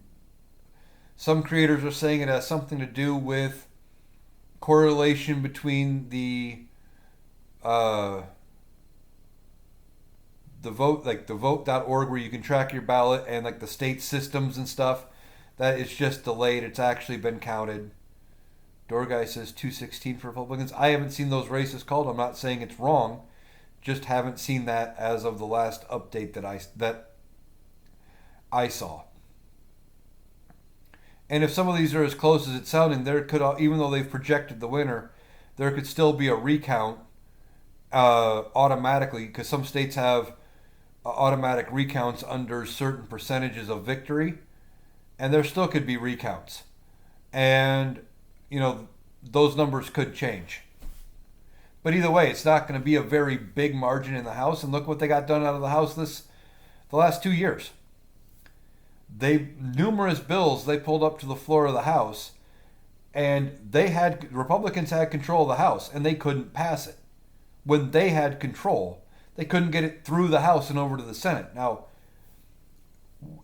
creators are saying it has something to do with correlation between the vote, like the vote.org, where you can track your ballot, and like the state systems and stuff, that it's just delayed. It's actually been counted. Door guy says 216 for Republicans. I haven't seen those races called. I'm not saying it's wrong. Just haven't seen that as of the last update that I saw. And if some of these are as close as it's sounding, there could, even though they've projected the winner, there could still be a recount automatically, because some states have automatic recounts under certain percentages of victory, and there still could be recounts. And, those numbers could change. But either way, it's not going to be a very big margin in the House, and look what they got done out of the House the last 2 years. Numerous bills they pulled up to the floor of the House, and Republicans had control of the House, and they couldn't pass it. When they had control, they couldn't get it through the House and over to the Senate. Now,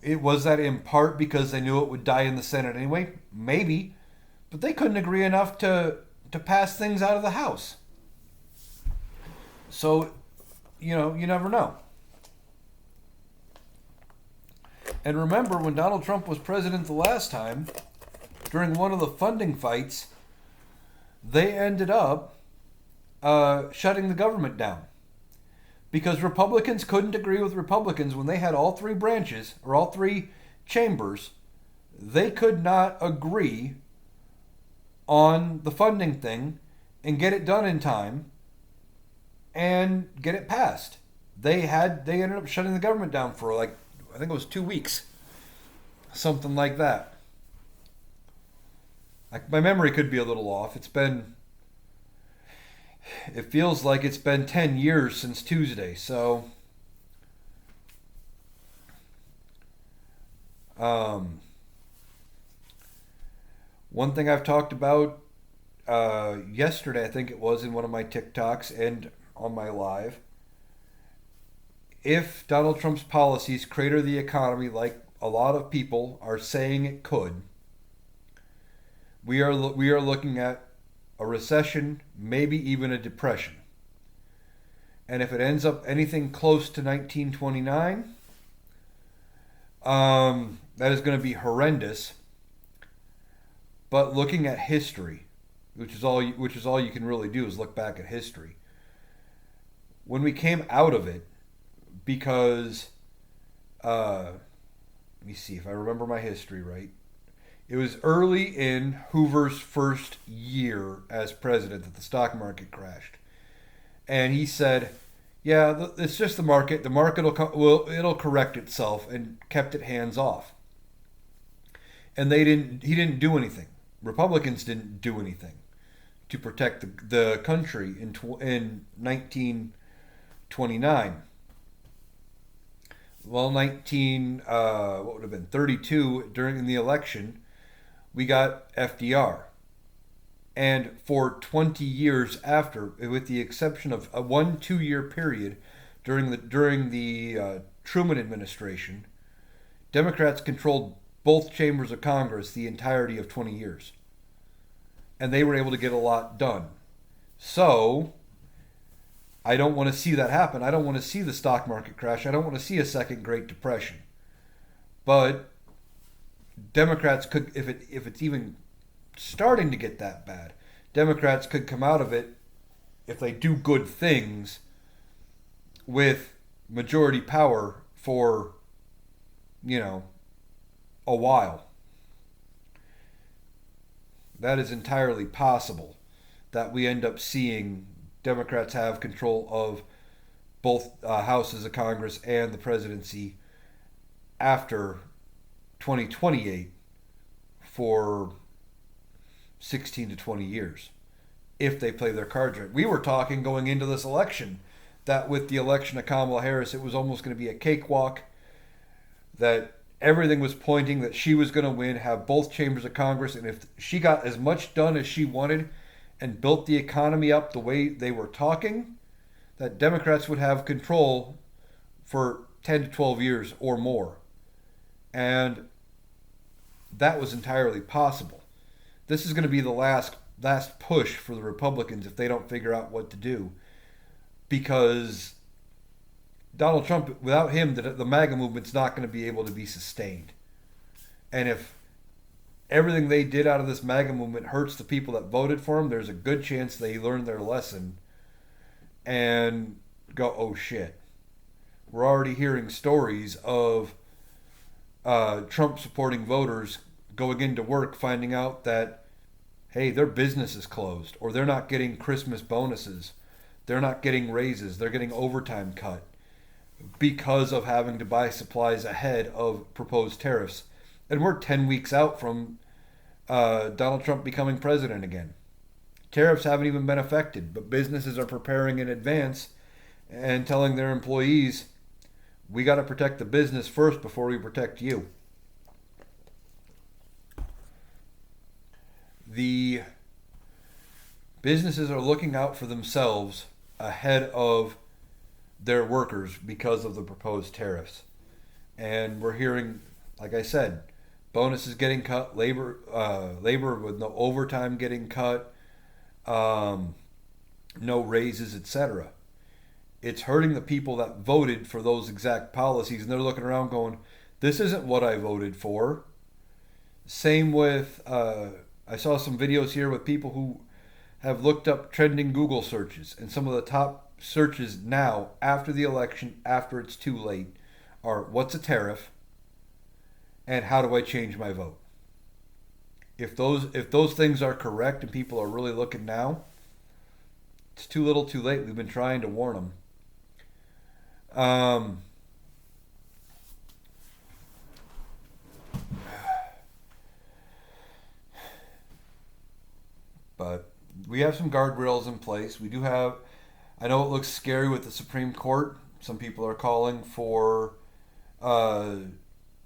was that in part because they knew it would die in the Senate anyway? Maybe. But they couldn't agree enough to pass things out of the House. So, you never know. And remember, when Donald Trump was president the last time, during one of the funding fights, they ended up shutting the government down. Because Republicans couldn't agree with Republicans when they had all three branches, or all three chambers. They could not agree on the funding thing and get it done in time and get it passed. They ended up shutting the government down for I think it was 2 weeks. Something like that. My memory could be a little off. It feels like it's been 10 years since Tuesday. So, one thing I've talked about yesterday, I think it was, in one of my TikToks and on my live, if Donald Trump's policies crater the economy like a lot of people are saying it could, we are looking at a recession, maybe even a depression. And if it ends up anything close to 1929, that is going to be horrendous. But looking at history, which is all you can really do, is look back at history. When we came out of it, because let me see if I remember my history right. It was early in Hoover's first year as president that the stock market crashed, and he said, "Yeah, it's just the market. The market it'll correct itself," and kept it hands off. And he didn't do anything. Republicans didn't do anything to protect the country in 1929. Well, what would have been 32 during the election, we got FDR. And for 20 years after, with the exception of a 1-2 year period during the Truman administration, Democrats controlled both chambers of Congress the entirety of 20 years. And they were able to get a lot done. So, I don't want to see that happen. I don't want to see the stock market crash. I don't want to see a second Great Depression. But Democrats could, if it's even starting to get that bad, Democrats could come out of it, if they do good things, with majority power for, a while. that is entirely possible that we end up seeing Democrats have control of both houses of Congress and the presidency after 2028 for 16 to 20 years if they play their cards right. We were talking going into this election that with the election of Kamala Harris, it was almost going to be a cakewalk, that everything was pointing that she was going to win, have both chambers of Congress, and if she got as much done as she wanted and built the economy up the way they were talking, that Democrats would have control for 10 to 12 years or more. And that was entirely possible. This is going to be the last push for the Republicans if they don't figure out what to do. Because Donald Trump, without him, the MAGA movement's not going to be able to be sustained. And if everything they did out of this MAGA movement hurts the people that voted for him, there's a good chance they learn their lesson and go, oh shit. We're already hearing stories of Trump supporting voters going into work finding out that, hey, their business is closed, or they're not getting Christmas bonuses, they're not getting raises, they're getting overtime cut because of having to buy supplies ahead of proposed tariffs. And we're 10 weeks out from Donald Trump becoming president again. Tariffs haven't even been affected, but businesses are preparing in advance and telling their employees, we got to protect the business first before we protect you. The businesses are looking out for themselves ahead of their workers because of the proposed tariffs. And we're hearing, like I said, bonuses getting cut, labor with no overtime getting cut, no raises, etc. It's hurting the people that voted for those exact policies, and they're looking around going, this isn't what I voted for. Same with, I saw some videos here with people who have looked up trending Google searches, and some of the top searches now, after the election, after it's too late, are what's a tariff and how do I change my vote? If those things are correct and people are really looking now, it's too little too late. We've been trying to warn them. But we have some guardrails in place. We do have, I know it looks scary with the Supreme Court. Some people are calling for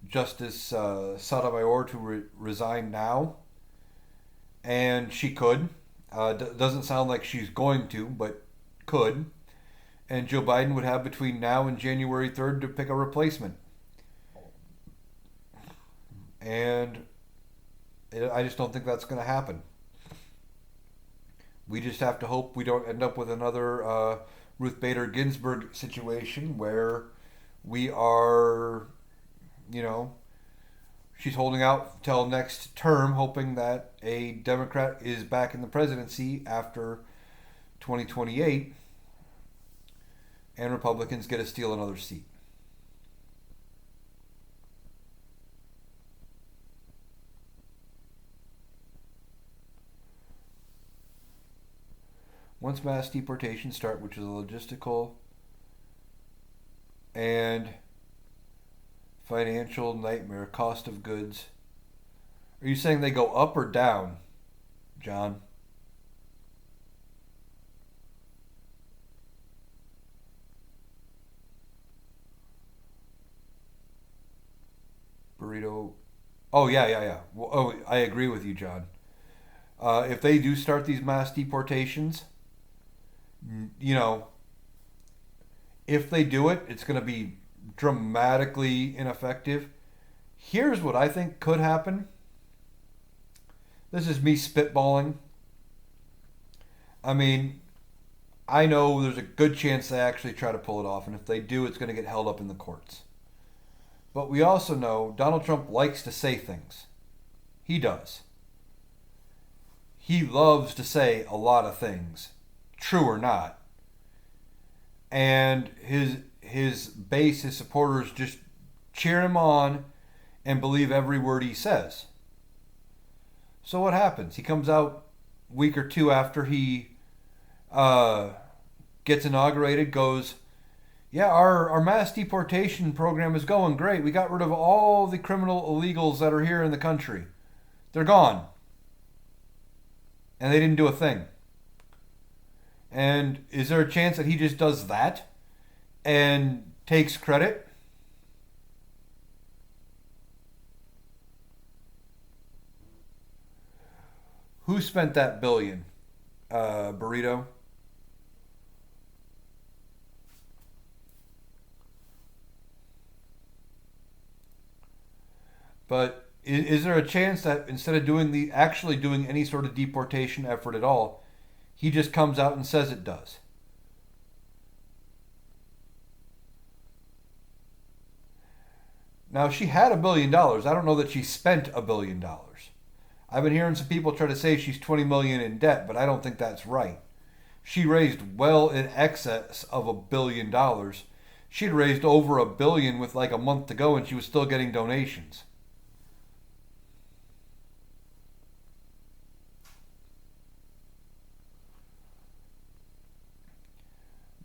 Justice Sotomayor to resign now. And she could. Doesn't sound like she's going to, but could. And Joe Biden would have between now and January 3rd to pick a replacement. And I just don't think that's going to happen. We just have to hope we don't end up with another Ruth Bader Ginsburg situation where we are, she's holding out till next term, hoping that a Democrat is back in the presidency after 2028 and Republicans get to steal another seat. Once mass deportations start, which is a logistical and financial nightmare, cost of goods. Are you saying they go up or down, John? Burrito. Oh, yeah. Well, oh, I agree with you, John. If they do start these mass deportations, if they do it, it's going to be dramatically ineffective. Here's what I think could happen. This is me spitballing. I mean, I know there's a good chance they actually try to pull it off, and if they do, it's going to get held up in the courts. But we also know Donald Trump likes to say things. He does. He loves to say a lot of things, true or not. And his base, his supporters just cheer him on and believe every word he says. So what happens? He comes out a week or two after he uh, gets inaugurated, goes, yeah, our mass deportation program is going great. We got rid of all the criminal illegals that are here in the country. They're gone. And they didn't do a thing. And is there a chance that he just does that and takes credit? Who spent that billion? Burrito? But is there a chance that instead of doing the actually doing any sort of deportation effort at all, he just comes out and says it does? Now she had $1 billion. I don't know that she spent $1 billion. I've been hearing some people try to say she's 20 million in debt, but I don't think that's right. She raised well in excess of $1 billion. She'd raised over $1 billion with like a month to go, and she was still getting donations.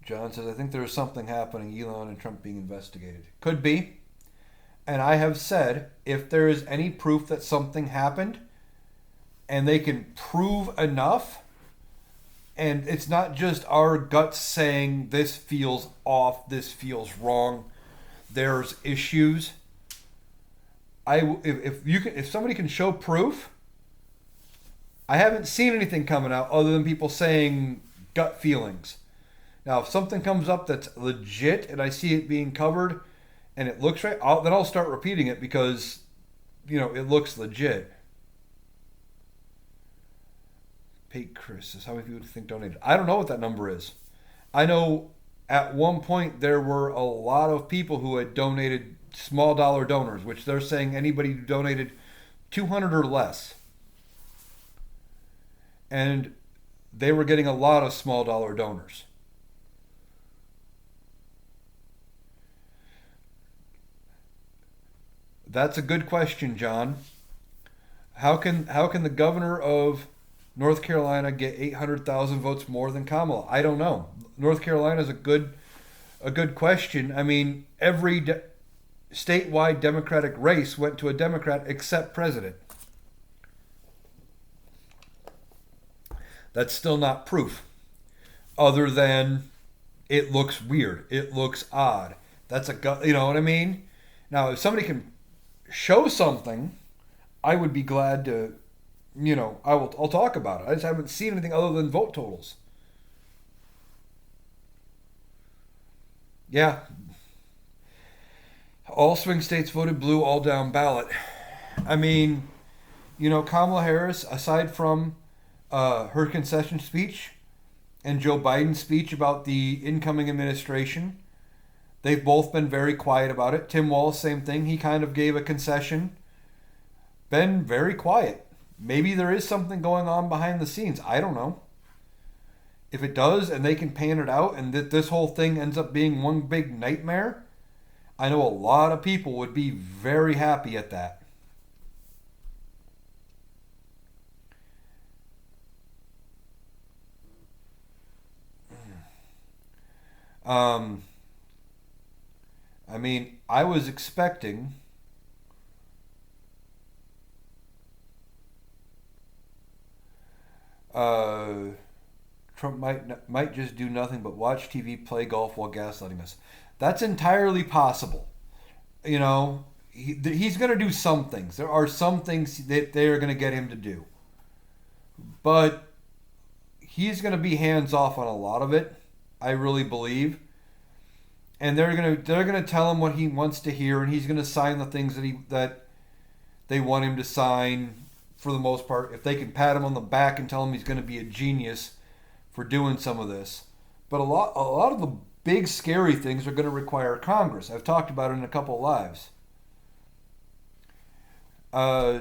John says, I think there is something happening. Elon and Trump being investigated. Could be. And I have said if there is any proof that something happened and they can prove enough, and it's not just our guts saying this feels off, this feels wrong, there's issues. If somebody can show proof, I haven't seen anything coming out other than people saying gut feelings. Now, if something comes up that's legit and I see it being covered and it looks right, then I'll start repeating it because, it looks legit. Pete Chris says, how many people do you think donated? I don't know what that number is. I know at one point there were a lot of people who had donated small dollar donors, which they're saying anybody who donated 200 or less. And they were getting a lot of small dollar donors. That's a good question, John. How can the governor of North Carolina get 800,000 votes more than Kamala? I don't know. North Carolina is a good question. I mean, every statewide Democratic race went to a Democrat except president. That's still not proof, other than it looks weird. It looks odd. You know what I mean? Now, if somebody can show something, I would be glad to, I'll talk about it. I just haven't seen anything other than vote totals. Yeah, all swing states voted blue, all down ballot. I mean, Kamala Harris, aside from her concession speech and Joe Biden's speech about the incoming administration, they've both been very quiet about it. Tim Walz, same thing. He kind of gave a concession. Been very quiet. Maybe there is something going on behind the scenes. I don't know. If it does and they can pan it out and that this whole thing ends up being one big nightmare, I know a lot of people would be very happy at that. Um, I mean, I was expecting uh, Trump might just do nothing but watch TV, play golf while gaslighting us. That's entirely possible. He's going to do some things. There are some things that they are going to get him to do, but he's going to be hands off on a lot of it. I really believe, and they're gonna tell him what he wants to hear, and he's gonna sign the things that they want him to sign for the most part. If they can pat him on the back and tell him he's gonna be a genius for doing some of this, but a lot of the big scary things are gonna require Congress. I've talked about it in a couple of lives. Uh,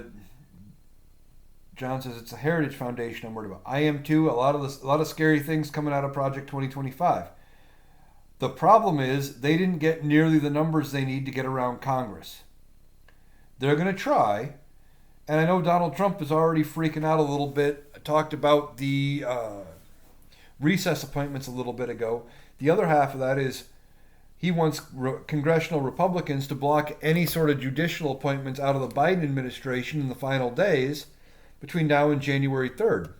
John says it's a Heritage Foundation I'm worried about. I am too. A lot of scary things coming out of Project 2025. The problem is they didn't get nearly the numbers they need to get around Congress. They're going to try, And I know Donald Trump is already freaking out a little bit. I talked about the recess appointments a little bit ago. The other half of that is he wants congressional Republicans to block any sort of judicial appointments out of the Biden administration in the final days between now and January 3rd.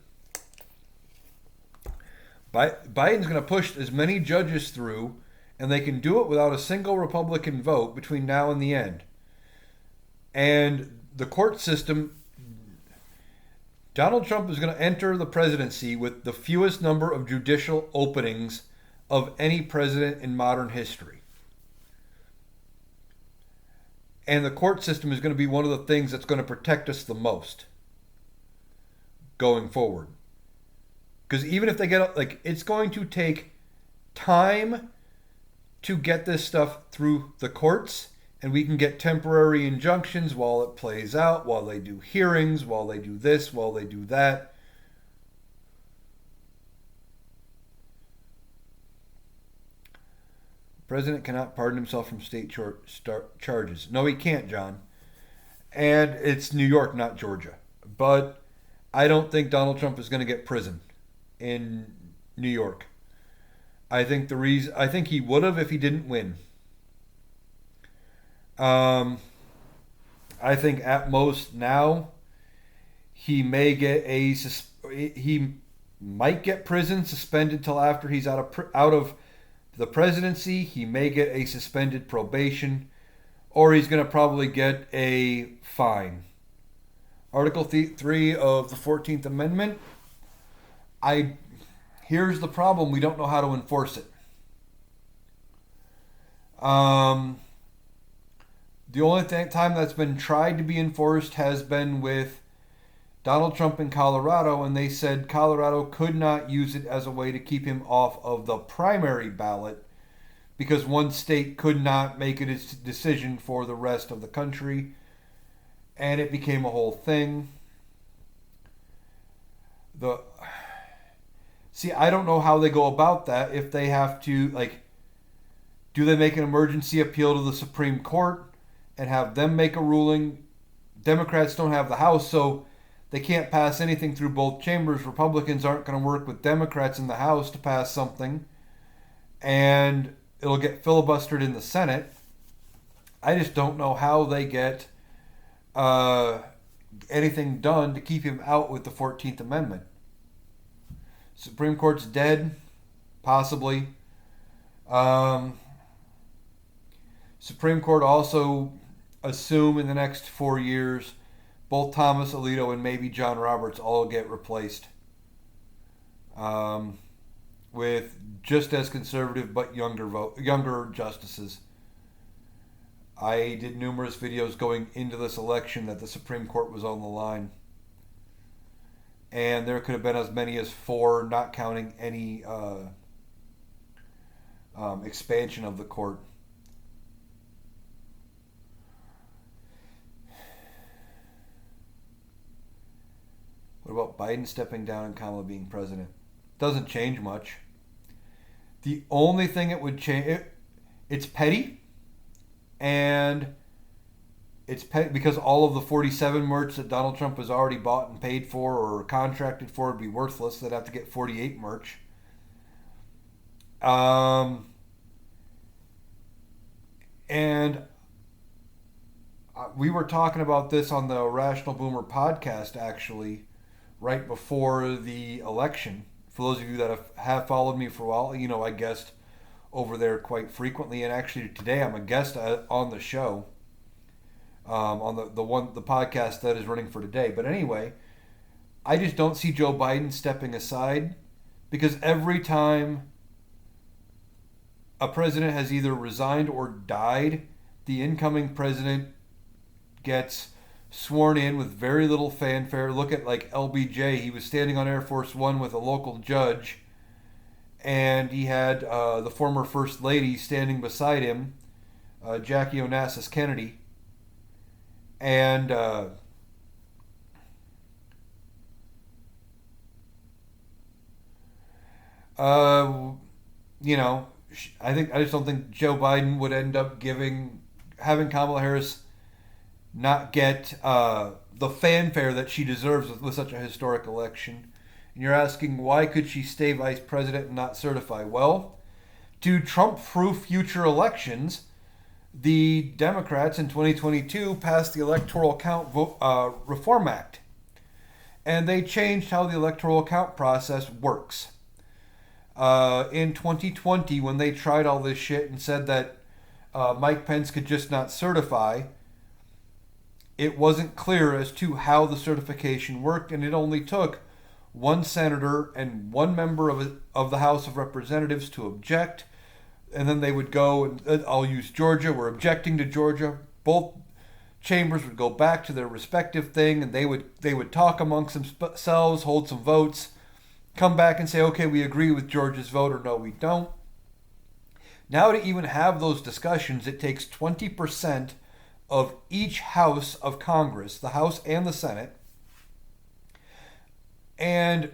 Biden's going to push as many judges through, and they can do it without a single Republican vote between now and the end. And the court system, Donald Trump is going to enter the presidency with the fewest number of judicial openings of any president in modern history. And the court system is going to be one of the things that's going to protect us the most going forward. Because even if they get, like, it's going to take time to get this stuff through the courts, and we can get temporary injunctions while it plays out, while they do hearings, while they do this, while they do that. The president cannot pardon himself from state charges. No, he can't, John. And it's New York, not Georgia. But I don't think Donald Trump is going to get prison in New York. I think he would have if he didn't win. I think at most now he may get he might get prison suspended till after he's out of the presidency. He may get a suspended probation, or he's going to probably get a fine. Article 3 of the 14th Amendment. Here's the problem: we don't know how to enforce it. The only time that's been tried to be enforced has been with Donald Trump in Colorado, and they said Colorado could not use it as a way to keep him off of the primary ballot because one state could not make a decision for the rest of the country, and it became a whole thing. I don't know how they go about that. If they have to, do they make an emergency appeal to the Supreme Court and have them make a ruling? Democrats don't have the House, so they can't pass anything through both chambers. Republicans aren't going to work with Democrats in the House to pass something, and it'll get filibustered in the Senate. I just don't know how they get anything done to keep him out with the 14th Amendment. Supreme Court's dead, possibly. Supreme Court also assume in the next 4 years both Thomas Alito and maybe John Roberts all get replaced with just as conservative but younger justices. I did numerous videos going into this election that the Supreme Court was on the line. And there could have been as many as 4, not counting any expansion of the court. What about Biden stepping down and Kamala being president? Doesn't change much. The only thing it would change, it's petty, and it's because all of the 47 merch that Donald Trump has already bought and paid for or contracted for would be worthless. They'd have to get 48 merch. And we were talking about this on the Rational Boomer podcast, actually, right before the election. For those of you that have followed me for a while, I guest over there quite frequently. And actually today I'm a guest on the show. On the podcast that is running for today. But anyway, I just don't see Joe Biden stepping aside, because every time a president has either resigned or died, the incoming president gets sworn in with very little fanfare. Look at LBJ. He was standing on Air Force One with a local judge, and he had the former First Lady standing beside him, Jackie Onassis Kennedy. And I just don't think Joe Biden would end up having Kamala Harris not get the fanfare that she deserves with such a historic election. And you're asking, why could she stay vice president and not certify? Well, to Trump-proof future elections, the Democrats in 2022 passed the Electoral Count Reform Act. And they changed how the electoral count process works. In 2020, when they tried all this shit and said that Mike Pence could just not certify, it wasn't clear as to how the certification worked, and it only took one senator and one member of the House of Representatives to object, and then they would go, and I'll use Georgia, we're objecting to Georgia. Both chambers would go back to their respective thing, and they would talk amongst themselves, hold some votes, come back and say, okay, we agree with Georgia's vote, or no, we don't. Now to even have those discussions, it takes 20% of each house of Congress, the House and the Senate, and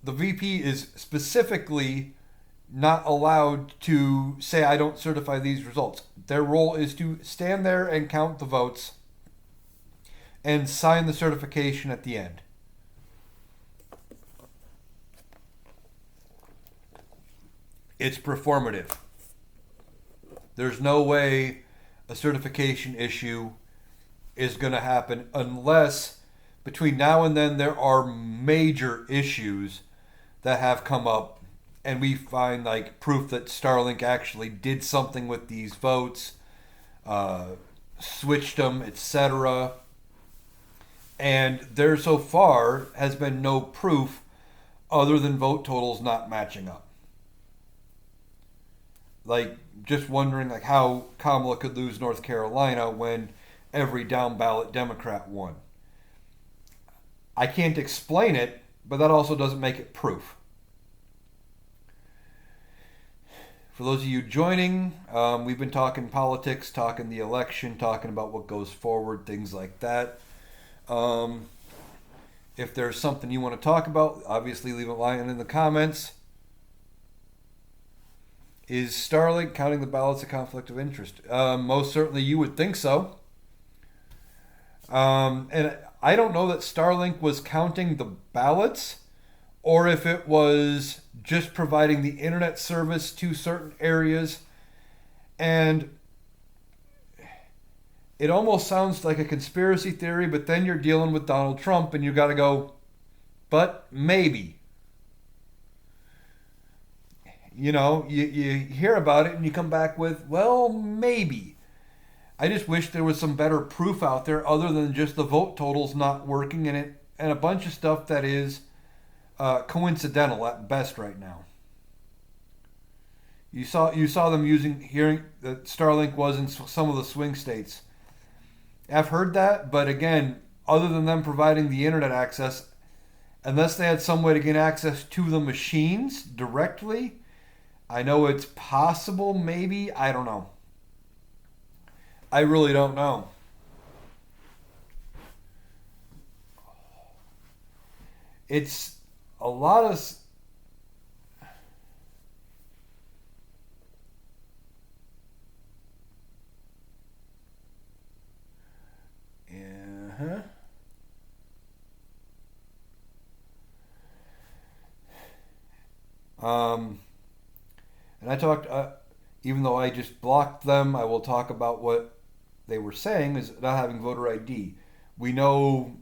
the VP is specifically not allowed to say, I don't certify these results. Their role is to stand there and count the votes and sign the certification at the end. It's performative. There's no way a certification issue is going to happen unless between now and then there are major issues that have come up and we find like proof that Starlink actually did something with these votes, switched them, etc. And there so far has been no proof other than vote totals not matching up. Like, just wondering like how Kamala could lose North Carolina when every down ballot Democrat won. I can't explain it, but that also doesn't make it proof. For those of you joining, we've been talking politics, talking the election, talking about what goes forward, things like that. If there's something you want to talk about, obviously leave a line in the comments. Is Starlink counting the ballots a conflict of interest? Most certainly you would think so. And I don't know that Starlink was counting the ballots or if it was just providing the internet service to certain areas. And it almost sounds like a conspiracy theory, but then you're dealing with Donald Trump and you got to go, but maybe. You know, you hear about it and you come back with, well, maybe. I just wish there was some better proof out there other than just the vote totals not working and a bunch of stuff that is coincidental at best right now. You saw them hearing that Starlink was in some of the swing states. I've heard that, but again, other than them providing the internet access, unless they had some way to get access to the machines directly, I know it's possible, maybe, I don't know. I really don't know. It's a lot of... Uh-huh. And I talked, even though I just blocked them, I will talk about what they were saying is not having voter ID. We know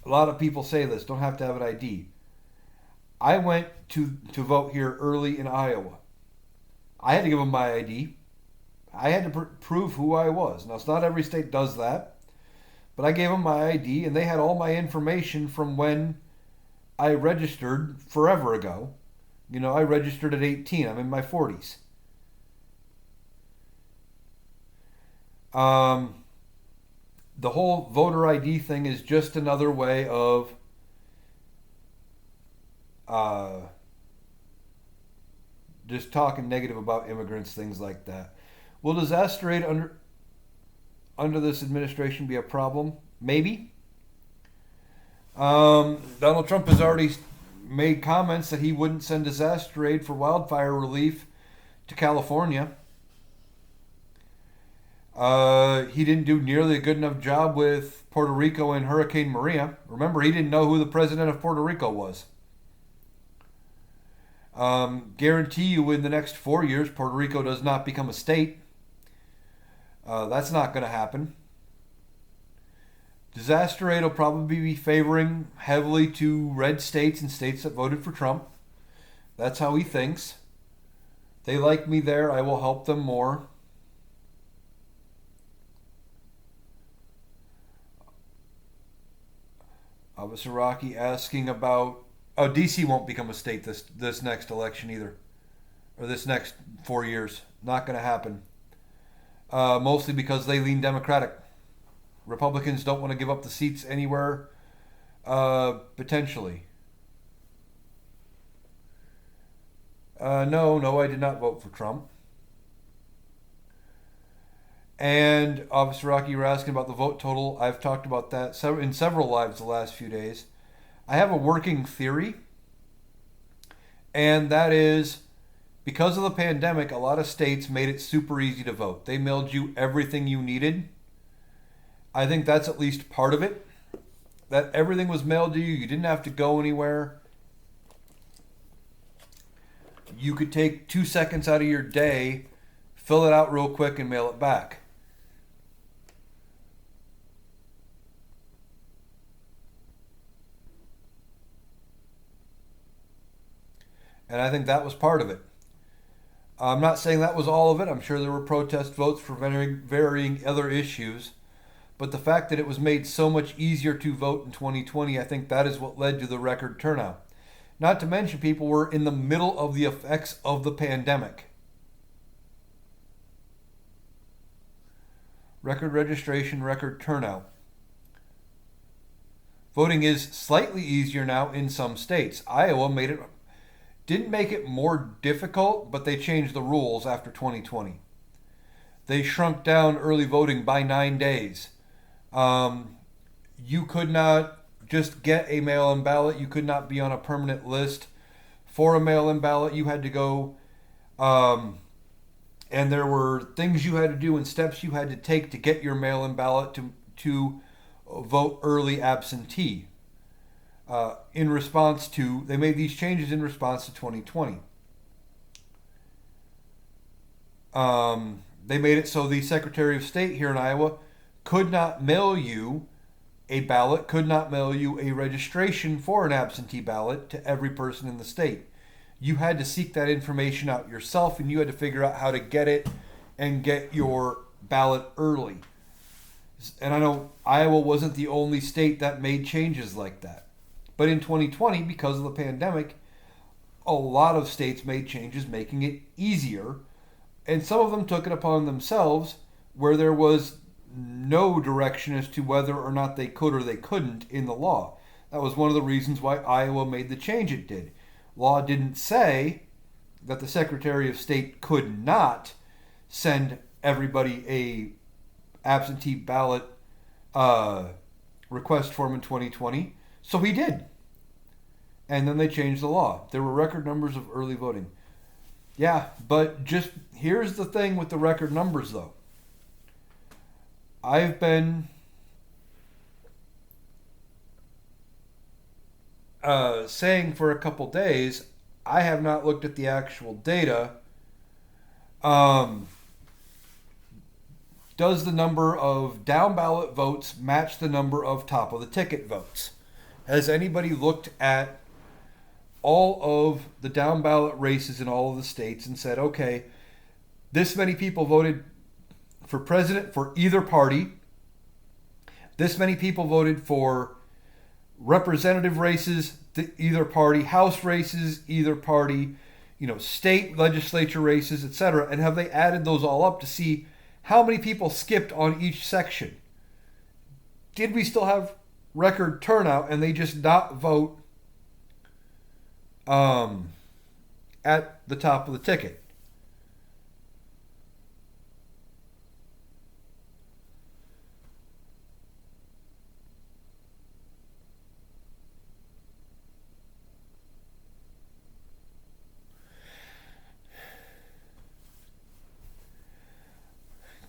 a lot of people say this, don't have to have an ID. I went to vote here early in Iowa. I had to give them my ID. I had to prove who I was. Now, it's not every state does that, but I gave them my ID, and they had all my information from when I registered forever ago. You know, I registered at 18. I'm in my 40s. The whole voter ID thing is just another way of just talking negative about immigrants, things like that. Will disaster aid under this administration be a problem? Maybe. Donald Trump has already made comments that he wouldn't send disaster aid for wildfire relief to California. He didn't do nearly a good enough job with Puerto Rico and Hurricane Maria. Remember, he didn't know who the president of Puerto Rico was. Guarantee you in the next 4 years, Puerto Rico does not become a state. That's not going to happen. Disaster aid will probably be favoring heavily to red states and states that voted for Trump. That's how he thinks. They like me there. I will help them more. Abasaraki asking about. Oh, DC won't become a state this next election either, or this next 4 years. Not going to happen. Mostly because they lean Democratic. Republicans don't want to give up the seats anywhere, potentially. No, I did not vote for Trump. And Officer Rocky, you were asking about the vote total. I've talked about that in several lives the last few days. I have a working theory, and that is because of the pandemic, a lot of states made it super easy to vote. They mailed you everything you needed. I think that's at least part of it. That everything was mailed to you. You didn't have to go anywhere. You could take 2 seconds out of your day, fill it out real quick, and mail it back. And I think that was part of it. I'm not saying that was all of it. I'm sure there were protest votes for varying other issues. But the fact that it was made so much easier to vote in 2020, I think that is what led to the record turnout. Not to mention, people were in the middle of the effects of the pandemic. Record registration, record turnout. Voting is slightly easier now in some states. Iowa didn't make it more difficult, but they changed the rules after 2020. They shrunk down early voting by 9 days. You could not just get a mail-in ballot. You could not be on a permanent list for a mail-in ballot. You had to go, and there were things you had to do and steps you had to take to get your mail-in ballot to vote early absentee. They made these changes in response to 2020. They made it so the Secretary of State here in Iowa could not mail you a ballot, could not mail you a registration for an absentee ballot to every person in the state. You had to seek that information out yourself, and you had to figure out how to get it and get your ballot early. And I know Iowa wasn't the only state that made changes like that. But in 2020, because of the pandemic, a lot of states made changes making it easier. And some of them took it upon themselves where there was no direction as to whether or not they could or they couldn't in the law. That was one of the reasons why Iowa made the change it did. Law didn't say that the Secretary of State could not send everybody a absentee ballot request form in 2020. So he did. And then they changed the law. There were record numbers of early voting. Yeah, but just here's the thing with the record numbers, though. I've been saying for a couple days, I have not looked at the actual data. Does the number of down ballot votes match the number of top of the ticket votes? Has anybody looked at all of the down ballot races in all of the states and said, okay, this many people voted for president for either party. This many people voted for representative races, either party, House races, either party, state legislature races, etc. And have they added those all up to see how many people skipped on each section? Did we still have record turnout and they just not vote at the top of the ticket?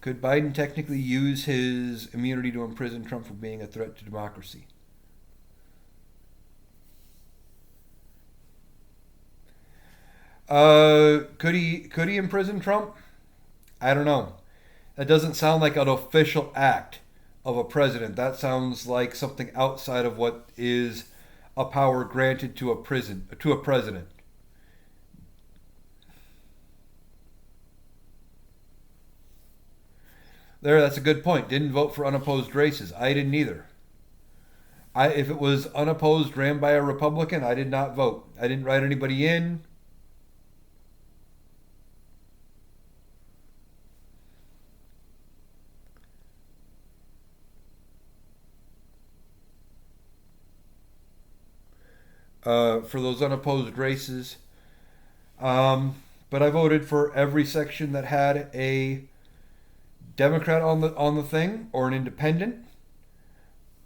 Could Biden technically use his immunity to imprison Trump for being a threat to democracy? Could he imprison Trump? I don't know. That doesn't sound like an official act of a president. That sounds like something outside of what is a power granted to a president. There, that's a good point. Didn't vote for unopposed races. I didn't either. If it was unopposed, ran by a Republican, I did not vote. I didn't write anybody in. For those unopposed races. Um, but I voted for every section that had a Democrat on the thing or an independent.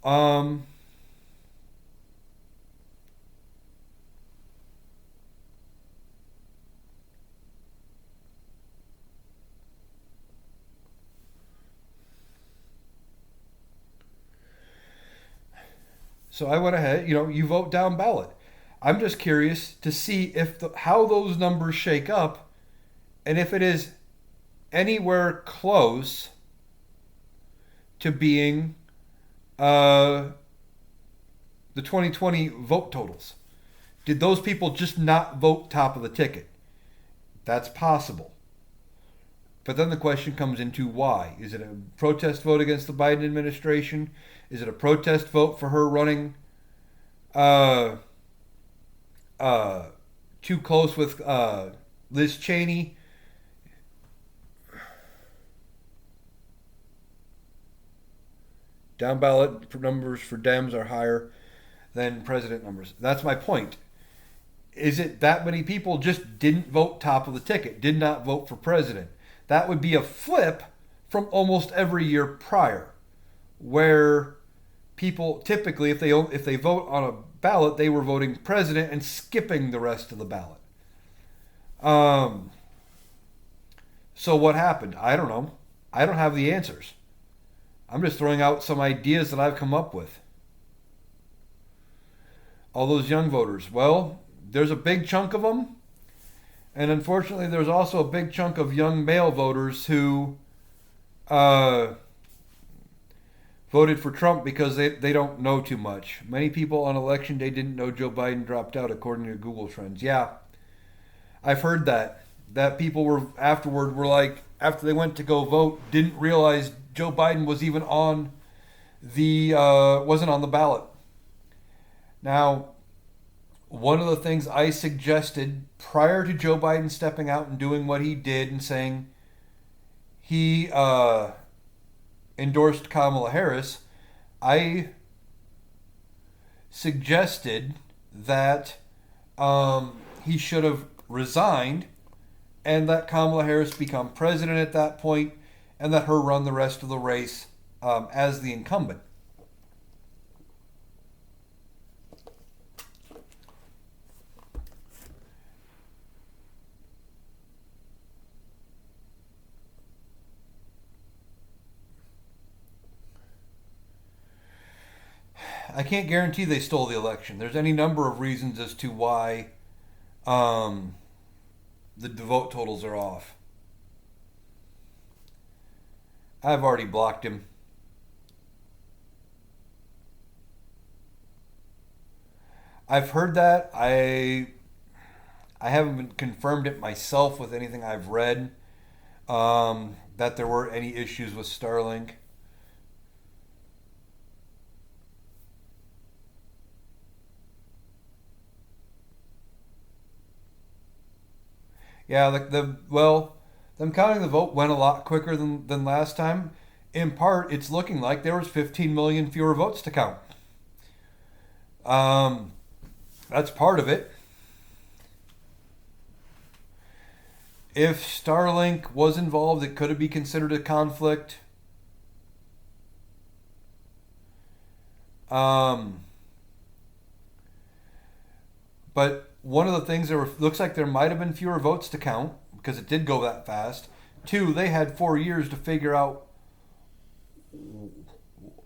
Um, so I went ahead. You vote down ballot. I'm just curious to see if how those numbers shake up, and if it is anywhere close to being uh, the 2020 vote totals. Did those people just not vote top of the ticket? That's possible. But then the question comes into why. Is it a protest vote against the Biden administration? Is it a protest vote for her running uh, uh, too close with Liz Cheney? Down ballot numbers for Dems are higher than president numbers. That's my point. Is it that many people just didn't vote top of the ticket, did not vote for president? That would be a flip from almost every year prior, where people typically, if they vote on a ballot, they were voting president and skipping the rest of the ballot. Um, so what happened? I don't know. I don't have the answers. I'm just throwing out some ideas that I've come up with. All those young voters. Well, there's a big chunk of them, and unfortunately, there's also a big chunk of young male voters who uh, voted for Trump because they don't know too much. Many people on election day didn't know Joe Biden dropped out, according to Google Trends. Yeah, I've heard that. That people were like, after they went to go vote, didn't realize Joe Biden was even on wasn't on the ballot. Now, one of the things I suggested prior to Joe Biden stepping out and doing what he did and saying he endorsed Kamala Harris, I suggested that he should have resigned and let Kamala Harris become president at that point and let her run the rest of the race as the incumbent. I can't guarantee they stole the election. There's any number of reasons as to why um, the vote totals are off. I've already blocked him. I've heard that. I haven't confirmed it myself with anything I've read, that there were any issues with Starlink. Yeah, them counting the vote went a lot quicker than last time. In part, it's looking like there was 15 million fewer votes to count. Um, that's part of it. If Starlink was involved, it could be considered a conflict. Um, but one of the things looks like there might have been fewer votes to count because it did go that fast. Two, they had 4 years to figure out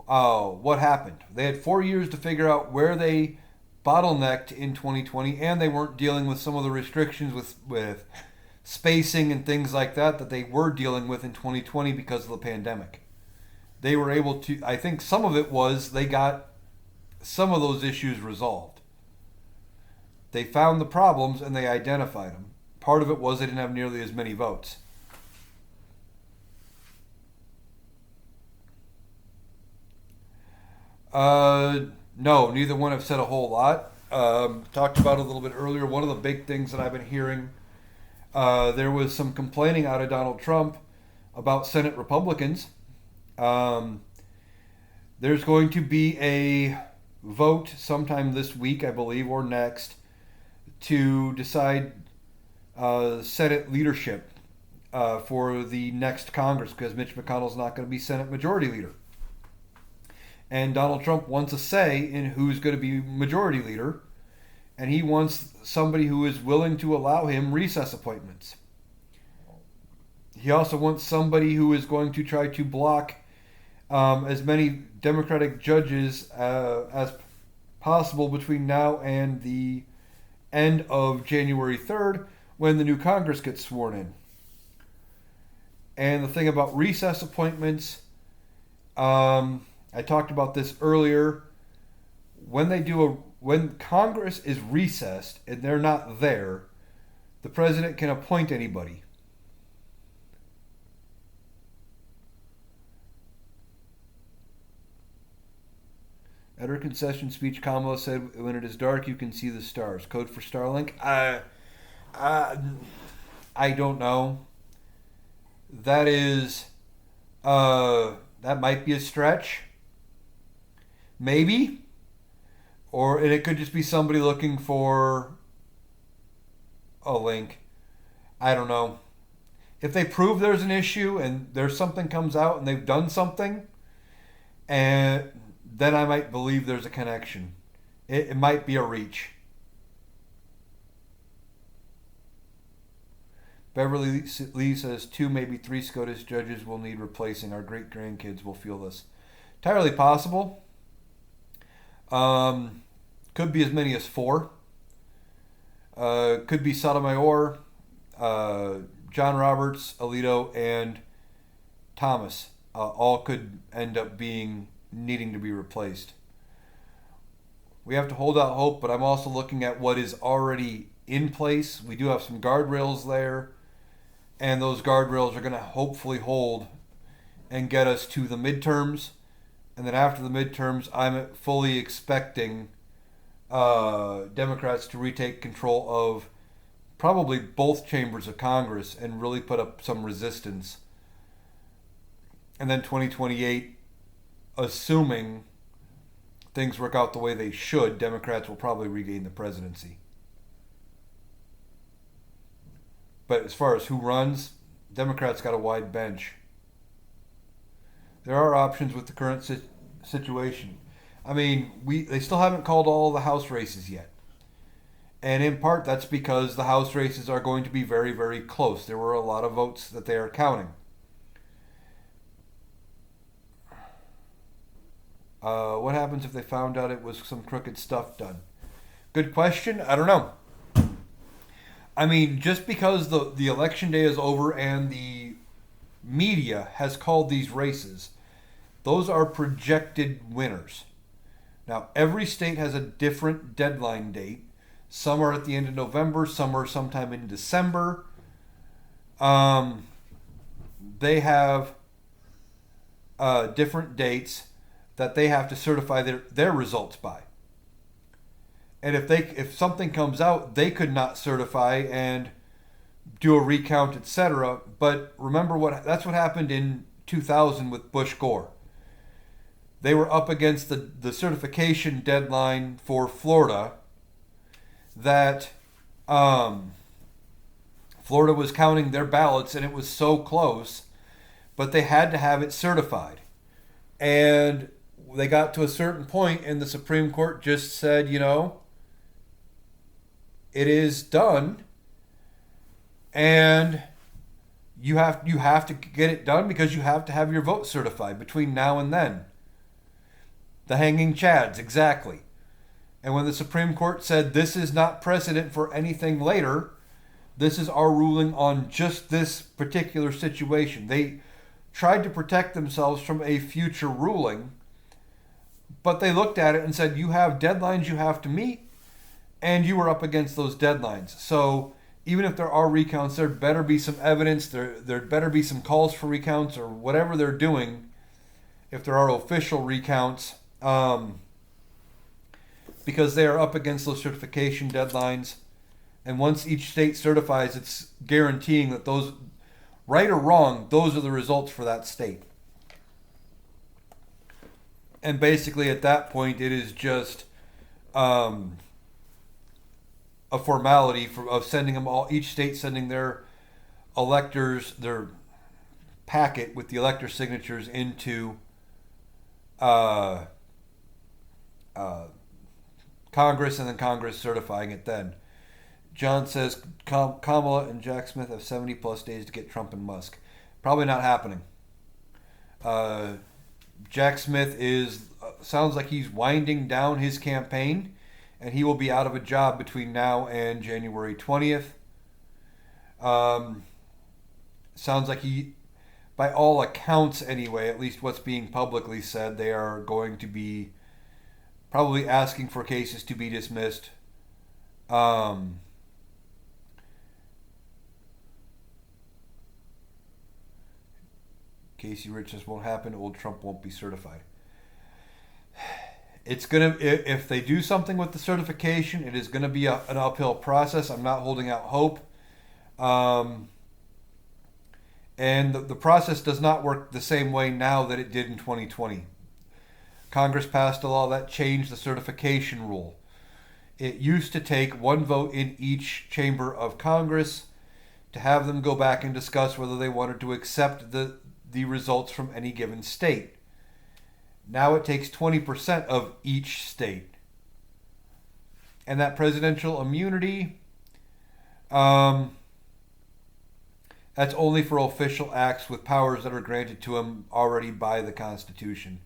what happened. They had 4 years to figure out where they bottlenecked in 2020, and they weren't dealing with some of the restrictions with spacing and things like that they were dealing with in 2020 because of the pandemic. They were able to, I think some of it was they got some of those issues resolved. They found the problems and they identified them. Part of it was they didn't have nearly as many votes. No, neither one have said a whole lot. Talked about it a little bit earlier. One of the big things that I've been hearing, there was some complaining out of Donald Trump about Senate Republicans. There's going to be a vote sometime this week, I believe, or next, to decide Senate leadership for the next Congress, because Mitch McConnell's not going to be Senate Majority Leader. And Donald Trump wants a say in who's going to be Majority Leader, and he wants somebody who is willing to allow him recess appointments. He also wants somebody who is going to try to block as many Democratic judges as possible between now and the end of January 3rd, when the new Congress gets sworn in. And the thing about recess appointments, I talked about this earlier. When Congress is recessed and they're not there, the president can appoint anybody. At her concession speech, Kamala said, "When it is dark, you can see the stars." Code for Starlink? I don't know. That is, that might be a stretch. Maybe. And it could just be somebody looking for a link. I don't know. If they prove there's an issue and there's something comes out and they've done something, and then I might believe there's a connection. It might be a reach. Beverly Lee says 2, maybe 3 SCOTUS judges will need replacing. Our great grandkids will feel this. Entirely possible. Could be as many as 4. Could be Sotomayor, John Roberts, Alito, and Thomas. All could end up needing to be replaced. We have to hold out hope, but I'm also looking at what is already in place. We do have some guardrails there, and those guardrails are going to hopefully hold and get us to the midterms. And then after the midterms, I'm fully expecting Democrats to retake control of probably both chambers of Congress and really put up some resistance. And then 2028, assuming things work out the way they should, Democrats will probably regain the presidency. But as far as who runs, Democrats got a wide bench. There are options with the current situation. I mean, they still haven't called all the House races yet. And in part, that's because the House races are going to be very, very close. There were a lot of votes that they are counting. What happens if they found out it was some crooked stuff done? Good question. I don't know. I mean, just because the election day is over and the media has called these races, those are projected winners. Now, every state has a different deadline date. Some are at the end of November, some are sometime in December. They have different dates that they have to certify their results by. And if something comes out, they could not certify and do a recount, etc. But remember that's what happened in 2000 with Bush Gore. They were up against the certification deadline for Florida that Florida was counting their ballots and it was so close, but they had to have it certified. And they got to a certain point and the Supreme Court just said, it is done and You have to get it done because you have to have your vote certified between now and then. The hanging chads, exactly. And when the Supreme Court said this is not precedent for anything later, this is our ruling on just this particular situation. They tried to protect themselves from a future ruling, but they looked at it and said, you have deadlines you have to meet, and you were up against those deadlines. So even if there are recounts, there better be some evidence, there better be some calls for recounts or whatever they're doing, if there are official recounts, because they are up against those certification deadlines. And once each state certifies, it's guaranteeing that those, right or wrong, those are the results for that state. And basically at that point, it is just a formality of sending them all, each state sending their electors, their packet with the elector signatures into Congress, and then Congress certifying it then. John says Kamala and Jack Smith have 70 plus days to get Trump and Musk. Probably not happening. Jack Smith sounds like he's winding down his campaign, and he will be out of a job between now and January 20th. Sounds like by all accounts anyway, at least what's being publicly said, they are going to be probably asking for cases to be dismissed. Casey Rich says won't happen. Old Trump won't be certified. It's gonna, if they do something with the certification, it is gonna be an uphill process. I'm not holding out hope. And the process does not work the same way now that it did in 2020. Congress passed a law that changed the certification rule. It used to take one vote in each chamber of Congress to have them go back and discuss whether they wanted to accept the results from any given state. Now it takes 20% of each state. And that presidential immunity, that's only for official acts with powers that are granted to him already by the Constitution.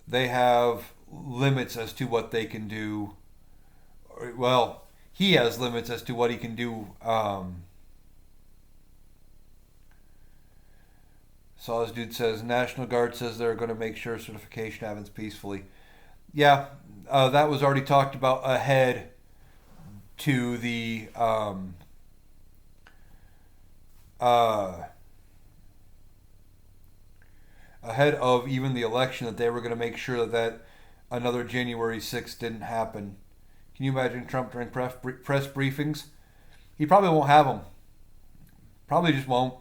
They have limits as to what they can do. Well, he has limits as to what he can do. Saws Dude says, National Guard says they're going to make sure certification happens peacefully. Yeah, that was already talked about ahead to the ahead of even the election, that they were going to make sure that another January 6th didn't happen. Can you imagine Trump during press briefings? He probably won't have them. Probably just won't.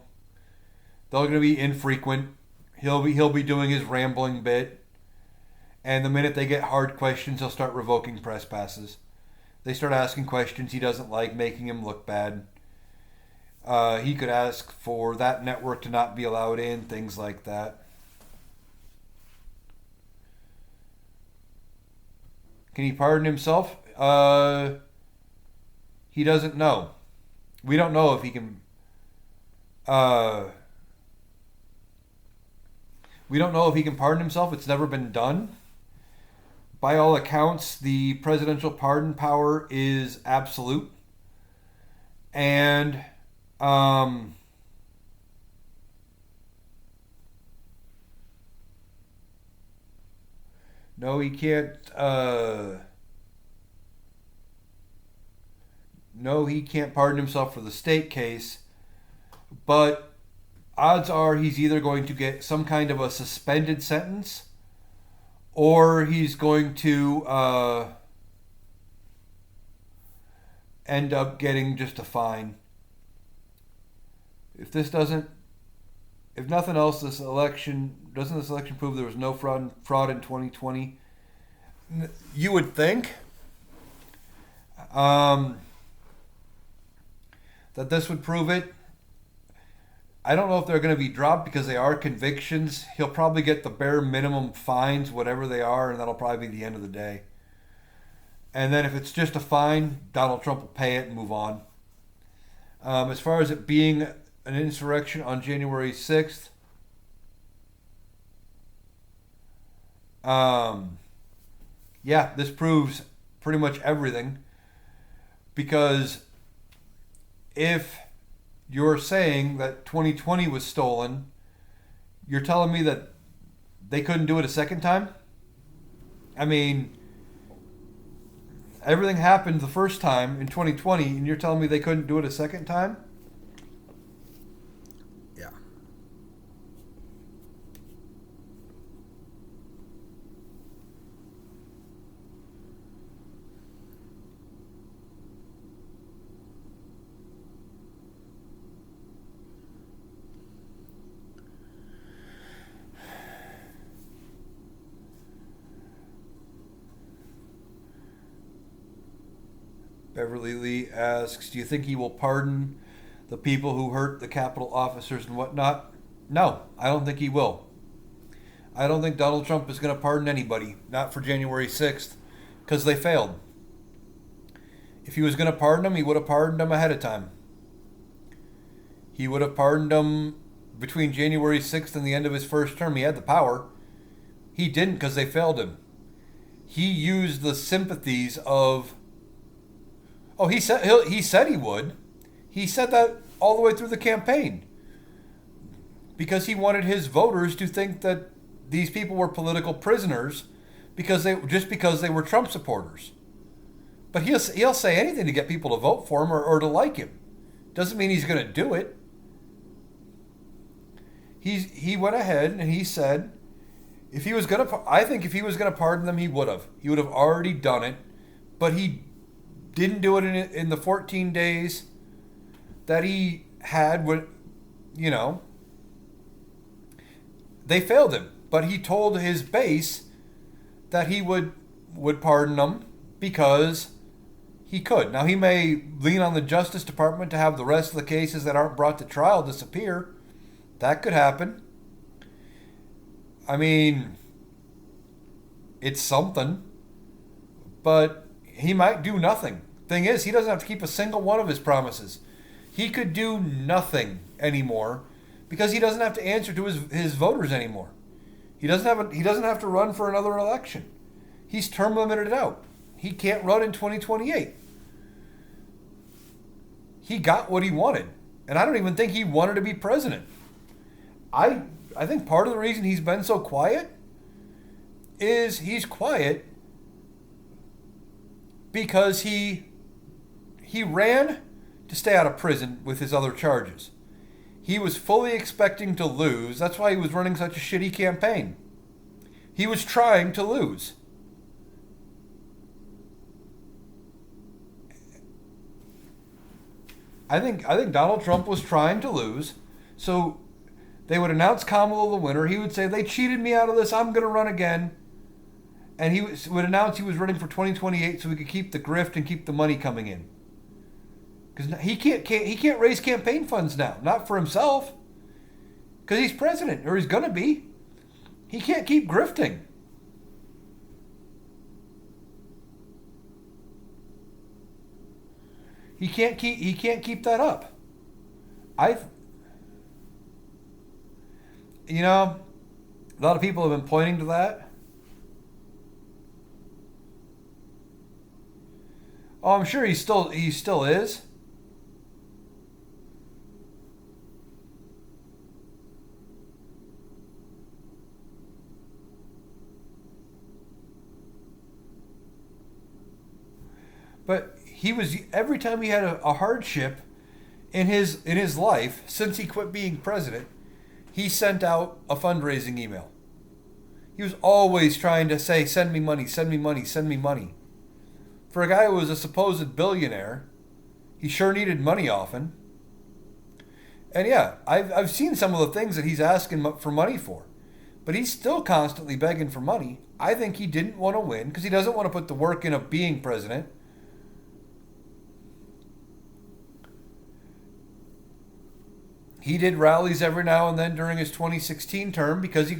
They're going to be infrequent. He'll be doing his rambling bit, and the minute they get hard questions, he'll start revoking press passes. They start asking questions he doesn't like, making him look bad. He could ask for that network to not be allowed in, things like that. Can he pardon himself? He doesn't know. We don't know if he can. We don't know if he can pardon himself. It's never been done. By all accounts, the presidential pardon power is absolute. And no, he can't. No, he can't pardon himself for the state case. But odds are he's either going to get some kind of a suspended sentence, or he's going to end up getting just a fine. If nothing else, this election prove there was no fraud in 2020? You would think that this would prove it. I don't know if they're going to be dropped because they are convictions. He'll probably get the bare minimum fines, whatever they are, and that'll probably be the end of the day. And then if it's just a fine, Donald Trump will pay it and move on. As far as it being an insurrection on January 6th, um, yeah, this proves pretty much everything. Because if you're saying that 2020 was stolen, you're telling me that they couldn't do it a second time? I mean, everything happened the first time in 2020, and you're telling me they couldn't do it a second time? Yeah. Beverly Lee asks, do you think he will pardon the people who hurt the Capitol officers and whatnot? No, I don't think he will. I don't think Donald Trump is going to pardon anybody, not for January 6th, because they failed. If he was going to pardon them, he would have pardoned them ahead of time. He would have pardoned them between January 6th and the end of his first term. He had the power. He didn't because they failed him. He used the sympathies of... Oh, he said he would. He said that all the way through the campaign. Because he wanted his voters to think that these people were political prisoners because they were Trump supporters. But he'll say anything to get people to vote for him or to like him. Doesn't mean he's going to do it. He went ahead and he said if he was going to I think if he was going to pardon them, he would have. He would have already done it, but he didn't do it in the 14 days that he had when, they failed him. But he told his base that he would pardon them because he could. Now, he may lean on the Justice Department to have the rest of the cases that aren't brought to trial disappear. That could happen. I mean, it's something. But he might do nothing. Thing is, he doesn't have to keep a single one of his promises. He could do nothing anymore because he doesn't have to answer to his voters anymore. He doesn't have to run for another election. He's term limited out. He can't run in 2028. He got what he wanted, and I don't even think he wanted to be president. I think part of the reason he's been so quiet is he's quiet because he ran to stay out of prison with his other charges. He was fully expecting to lose. That's why he was running such a shitty campaign. He was trying to lose. I think Donald Trump was trying to lose. So they would announce Kamala the winner. He would say, they cheated me out of this. I'm going to run again. And he would announce he was running for 2028 so he could keep the grift and keep the money coming in. Because he can't raise campaign funds now, not for himself, because he's president, or he's gonna be. He can't keep grifting. He can't keep that up. A lot of people have been pointing to that. Oh, I'm sure he still is. But he was, every time he had a hardship in his life since he quit being president, he sent out a fundraising email. He was always trying to say, send me money, send me money, send me money. For a guy who was a supposed billionaire, he sure needed money often. And yeah, I've seen some of the things that he's asking for money for. But he's still constantly begging for money. I think he didn't want to win because he doesn't want to put the work in of being president. He did rallies every now and then during his 2016 term because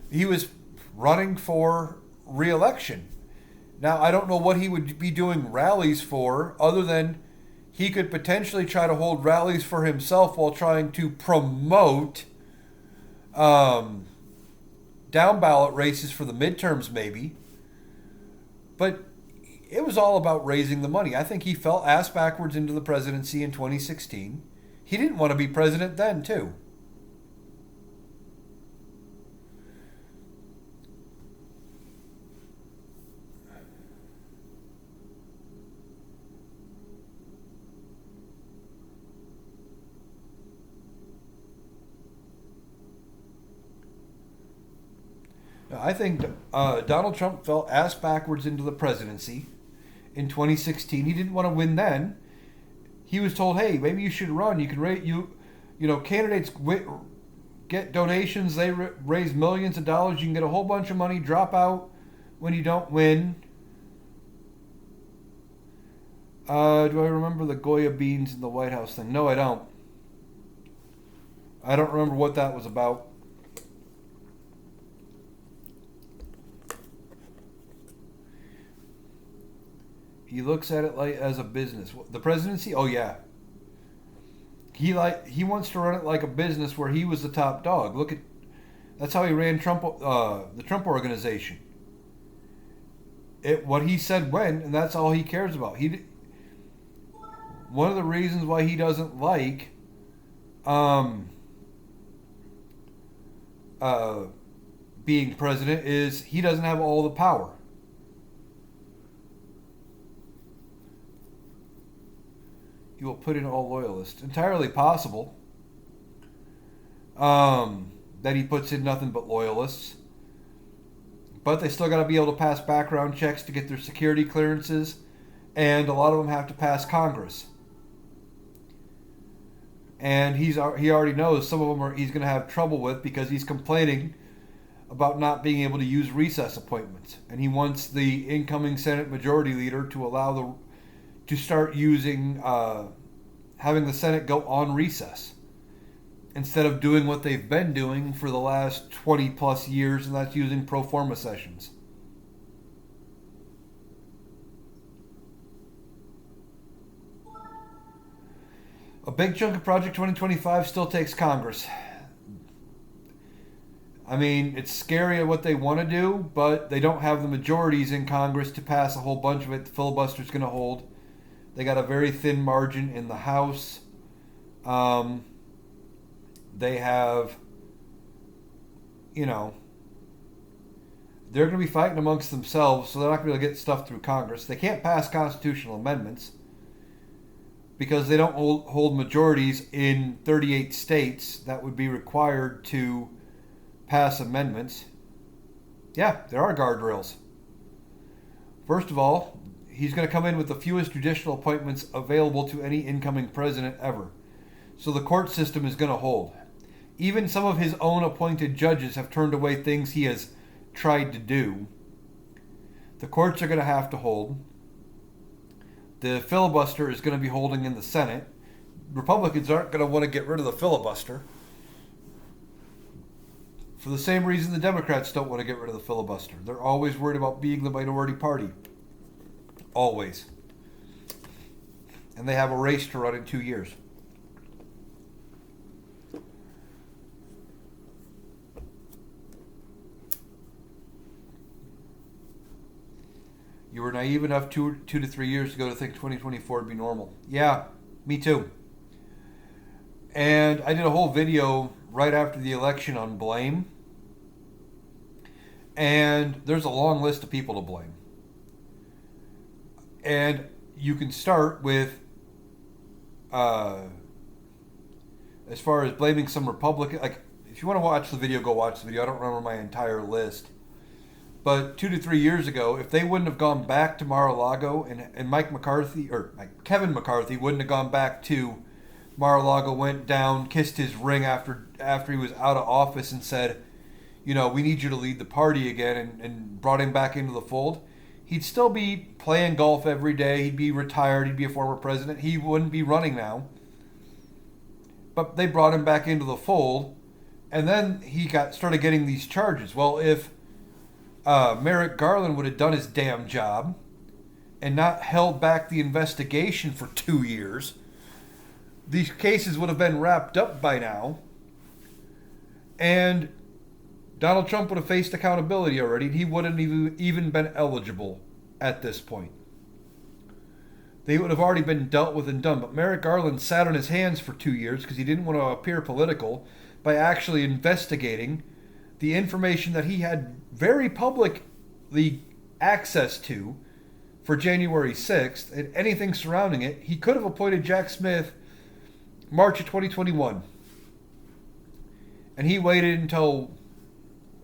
he was running for re-election. Now, I don't know what he would be doing rallies for other than he could potentially try to hold rallies for himself while trying to promote um, down ballot races for the midterms, maybe. But it was all about raising the money. I think he fell ass backwards into the presidency in 2016. He didn't want to be president then, too. I think Donald Trump fell ass backwards into the presidency in 2016. He didn't want to win then. He was told, "Hey, maybe you should run. You can rate candidates get donations. They raise millions of dollars. You can get a whole bunch of money. Drop out when you don't win." Do I remember the Goya beans in the White House thing? No, I don't. I don't remember what that was about. He looks at it like as a business. The presidency? Oh yeah. He wants to run it like a business where he was the top dog. That's how he ran the Trump organization. What he said went, and that's all he cares about. One of the reasons why he doesn't like being president is he doesn't have all the power. He will put in all loyalists. Entirely possible that he puts in nothing but loyalists. But they still got to be able to pass background checks to get their security clearances, and a lot of them have to pass Congress. And he already knows some of them he's going to have trouble with because he's complaining about not being able to use recess appointments, and he wants the incoming Senate Majority Leader to start using having the Senate go on recess instead of doing what they've been doing for the last 20 plus years, and that's using pro forma sessions. A big chunk of Project 2025 still takes Congress. I mean, it's scary at what they want to do, but they don't have the majorities in Congress to pass a whole bunch of it. The filibuster's going to hold. They got a very thin margin in the House. They have, they're going to be fighting amongst themselves, so they're not going to be able to get stuff through Congress. They can't pass constitutional amendments because they don't hold majorities in 38 states that would be required to pass amendments. Yeah, there are guardrails. First of all, he's going to come in with the fewest judicial appointments available to any incoming president ever. So the court system is going to hold. Even some of his own appointed judges have turned away things he has tried to do. The courts are going to have to hold. The filibuster is going to be holding in the Senate. Republicans aren't going to want to get rid of the filibuster. For the same reason the Democrats don't want to get rid of the filibuster. They're always worried about being the minority party. Always. And they have a race to run in 2 years. You were naive enough 2 to 3 years ago to think 2024 would be normal. Yeah, me too. And I did a whole video right after the election on blame. And there's a long list of people to blame. And you can start with, as far as blaming some Republican, like, if you want to watch the video, go watch the video. I don't remember my entire list. But 2 to 3 years ago, if they wouldn't have gone back to Mar-a-Lago and Kevin McCarthy wouldn't have gone back to Mar-a-Lago, went down, kissed his ring after he was out of office and said, we need you to lead the party again, and brought him back into the fold, he'd still be playing golf every day. He'd be retired. He'd be a former president. He wouldn't be running now. But they brought him back into the fold, and then he started getting these charges. Well, if Merrick Garland would have done his damn job and not held back the investigation for 2 years, these cases would have been wrapped up by now, and Donald Trump would have faced accountability already. He wouldn't even been eligible at this point. They would have already been dealt with and done. But Merrick Garland sat on his hands for 2 years because he didn't want to appear political by actually investigating the information that he had very publicly access to for January 6th and anything surrounding it. He could have appointed Jack Smith March of 2021. And he waited until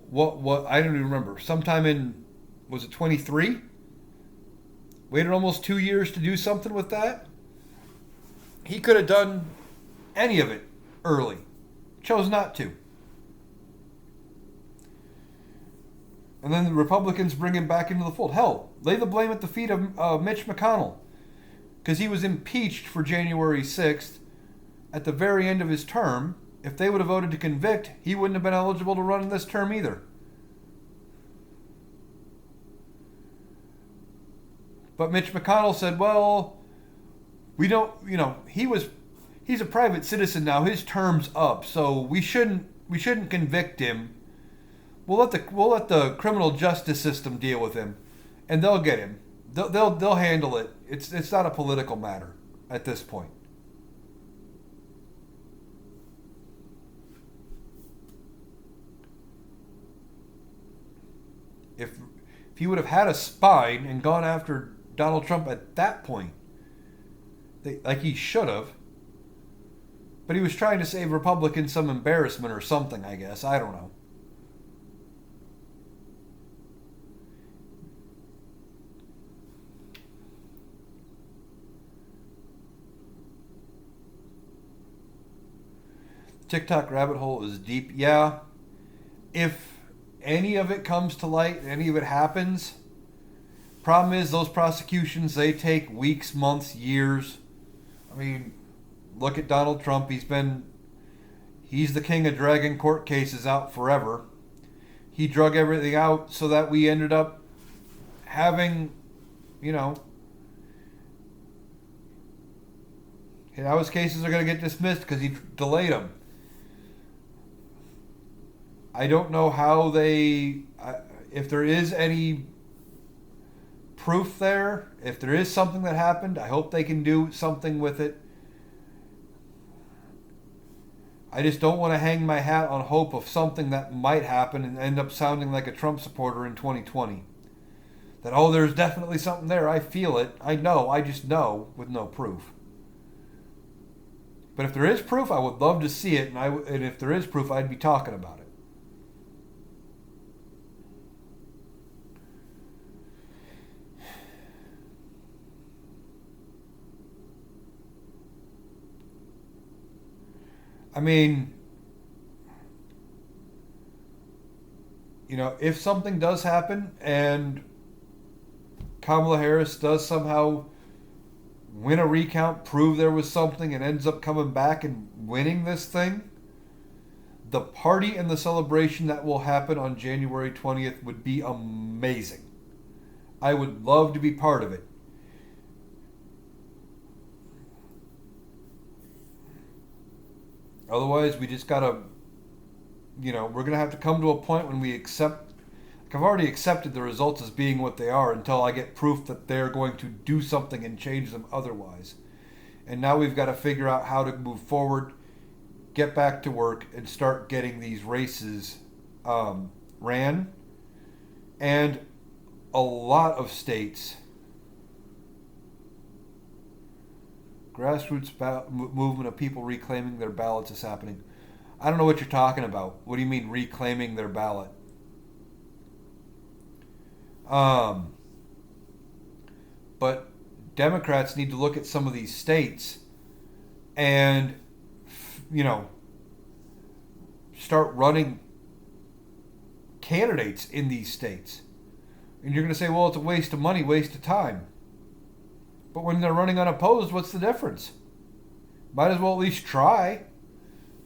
what I don't even remember. Sometime in, was it 23? Waited almost 2 years to do something with that. He could have done any of it early. Chose not to. And then the Republicans bring him back into the fold. Hell, lay the blame at the feet of Mitch McConnell. Because he was impeached for January 6th at the very end of his term. If they would have voted to convict, he wouldn't have been eligible to run in this term either. But Mitch McConnell said, well, we don't, he's a private citizen now. His term's up, so we shouldn't convict him. We'll let the criminal justice system deal with him, and they'll get him. They'll handle it. It's not a political matter at this point. If he would have had a spine and gone after Donald Trump at that point, like he should have, but he was trying to save Republicans some embarrassment or something, I guess. I don't know. TikTok rabbit hole is deep. Yeah. If any of it comes to light, any of it happens, problem is those prosecutions, they take weeks, months, years. I mean, look at Donald Trump. He's the king of dragging court cases out forever. He drug everything out so that we ended up having, now his cases are going to get dismissed because he delayed them. I don't know how if there is any proof there, if there is something that happened, I hope they can do something with it. I just don't want to hang my hat on hope of something that might happen and end up sounding like a Trump supporter in 2020. That, there's definitely something there. I feel it. I know. I just know with no proof. But if there is proof, I would love to see it. And if there is proof, I'd be talking about it. I mean, if something does happen and Kamala Harris does somehow win a recount, prove there was something, and ends up coming back and winning this thing, the party and the celebration that will happen on January 20th would be amazing. I would love to be part of it. Otherwise, we just gotta, we're gonna have to come to a point when we accept. I've already accepted the results as being what they are until I get proof that they're going to do something and change them otherwise. And now we've got to figure out how to move forward, get back to work, and start getting these races ran. And a lot of states, grassroots movement of people reclaiming their ballots is happening. I don't know what you're talking about. What do you mean reclaiming their ballot? But Democrats need to look at some of these states and, start running candidates in these states. And you're going to say, well, it's a waste of money, waste of time. But when they're running unopposed, what's the difference? Might as well at least try.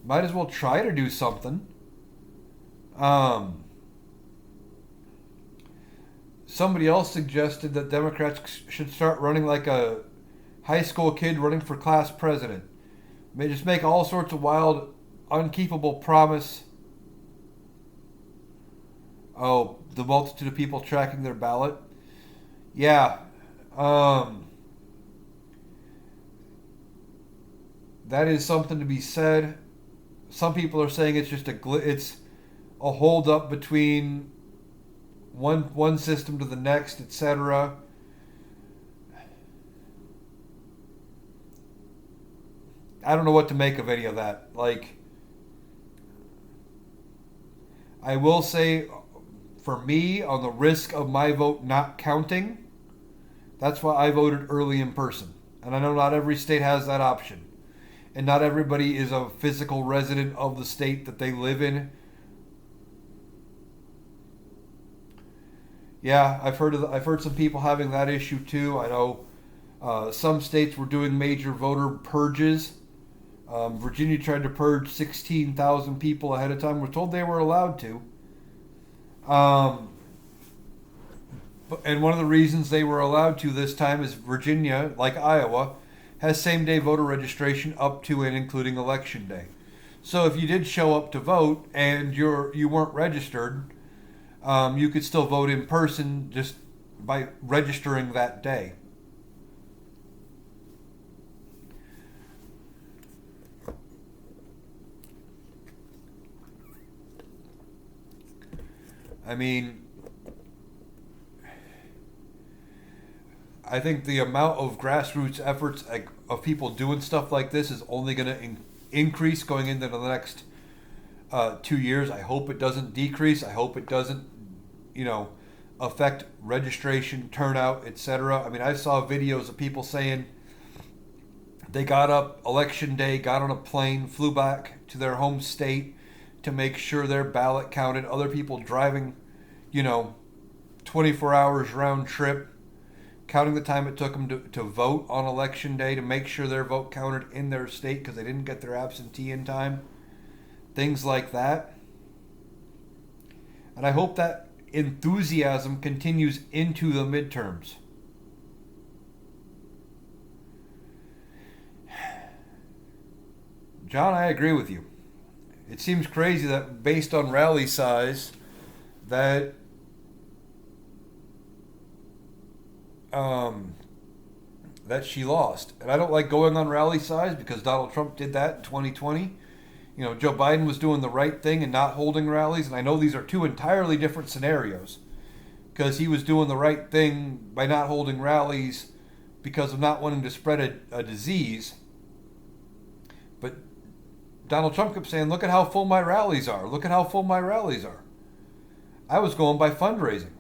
Might as well try to do somebody else suggested that Democrats should start running like a high school kid running for class president. They just make all sorts of wild, unkeepable promise. Oh, the multitude of people tracking their ballot. Yeah, that is something to be said. Some people are saying it's just it's a hold up between one system to the next, etc. I don't know what to make of any of that. Like, I will say, for me, on the risk of my vote not counting, that's why I voted early in person. And I know not every state has that option. And not everybody is a physical resident of the state that they live in. Yeah, I've heard some people having that issue too. I know some states were doing major voter purges. Virginia tried to purge 16,000 people ahead of time. We're told they were allowed to. And one of the reasons they were allowed to this time is Virginia, like Iowa, has same-day voter registration up to and including Election Day. So if you did show up to vote and you weren't registered, you could still vote in person just by registering that day. I mean, I think the amount of grassroots efforts of people doing stuff like this is only going to increase going into the next 2 years. I hope it doesn't decrease. I hope it doesn't, affect registration, turnout, etc. I mean, I saw videos of people saying they got up election day, got on a plane, flew back to their home state to make sure their ballot counted. Other people driving, 24 hours round trip, counting the time it took them to vote on election day to make sure their vote counted in their state because they didn't get their absentee in time. Things like that. And I hope that enthusiasm continues into the midterms. John, I agree with you. It seems crazy that based on rally size, that that she lost. And I don't like going on rally size because Donald Trump did that in 2020. Joe Biden was doing the right thing and not holding rallies. And I know these are two entirely different scenarios because he was doing the right thing by not holding rallies because of not wanting to spread a disease. But Donald Trump kept saying, look at how full my rallies are. Look at how full my rallies are. I was going by fundraising.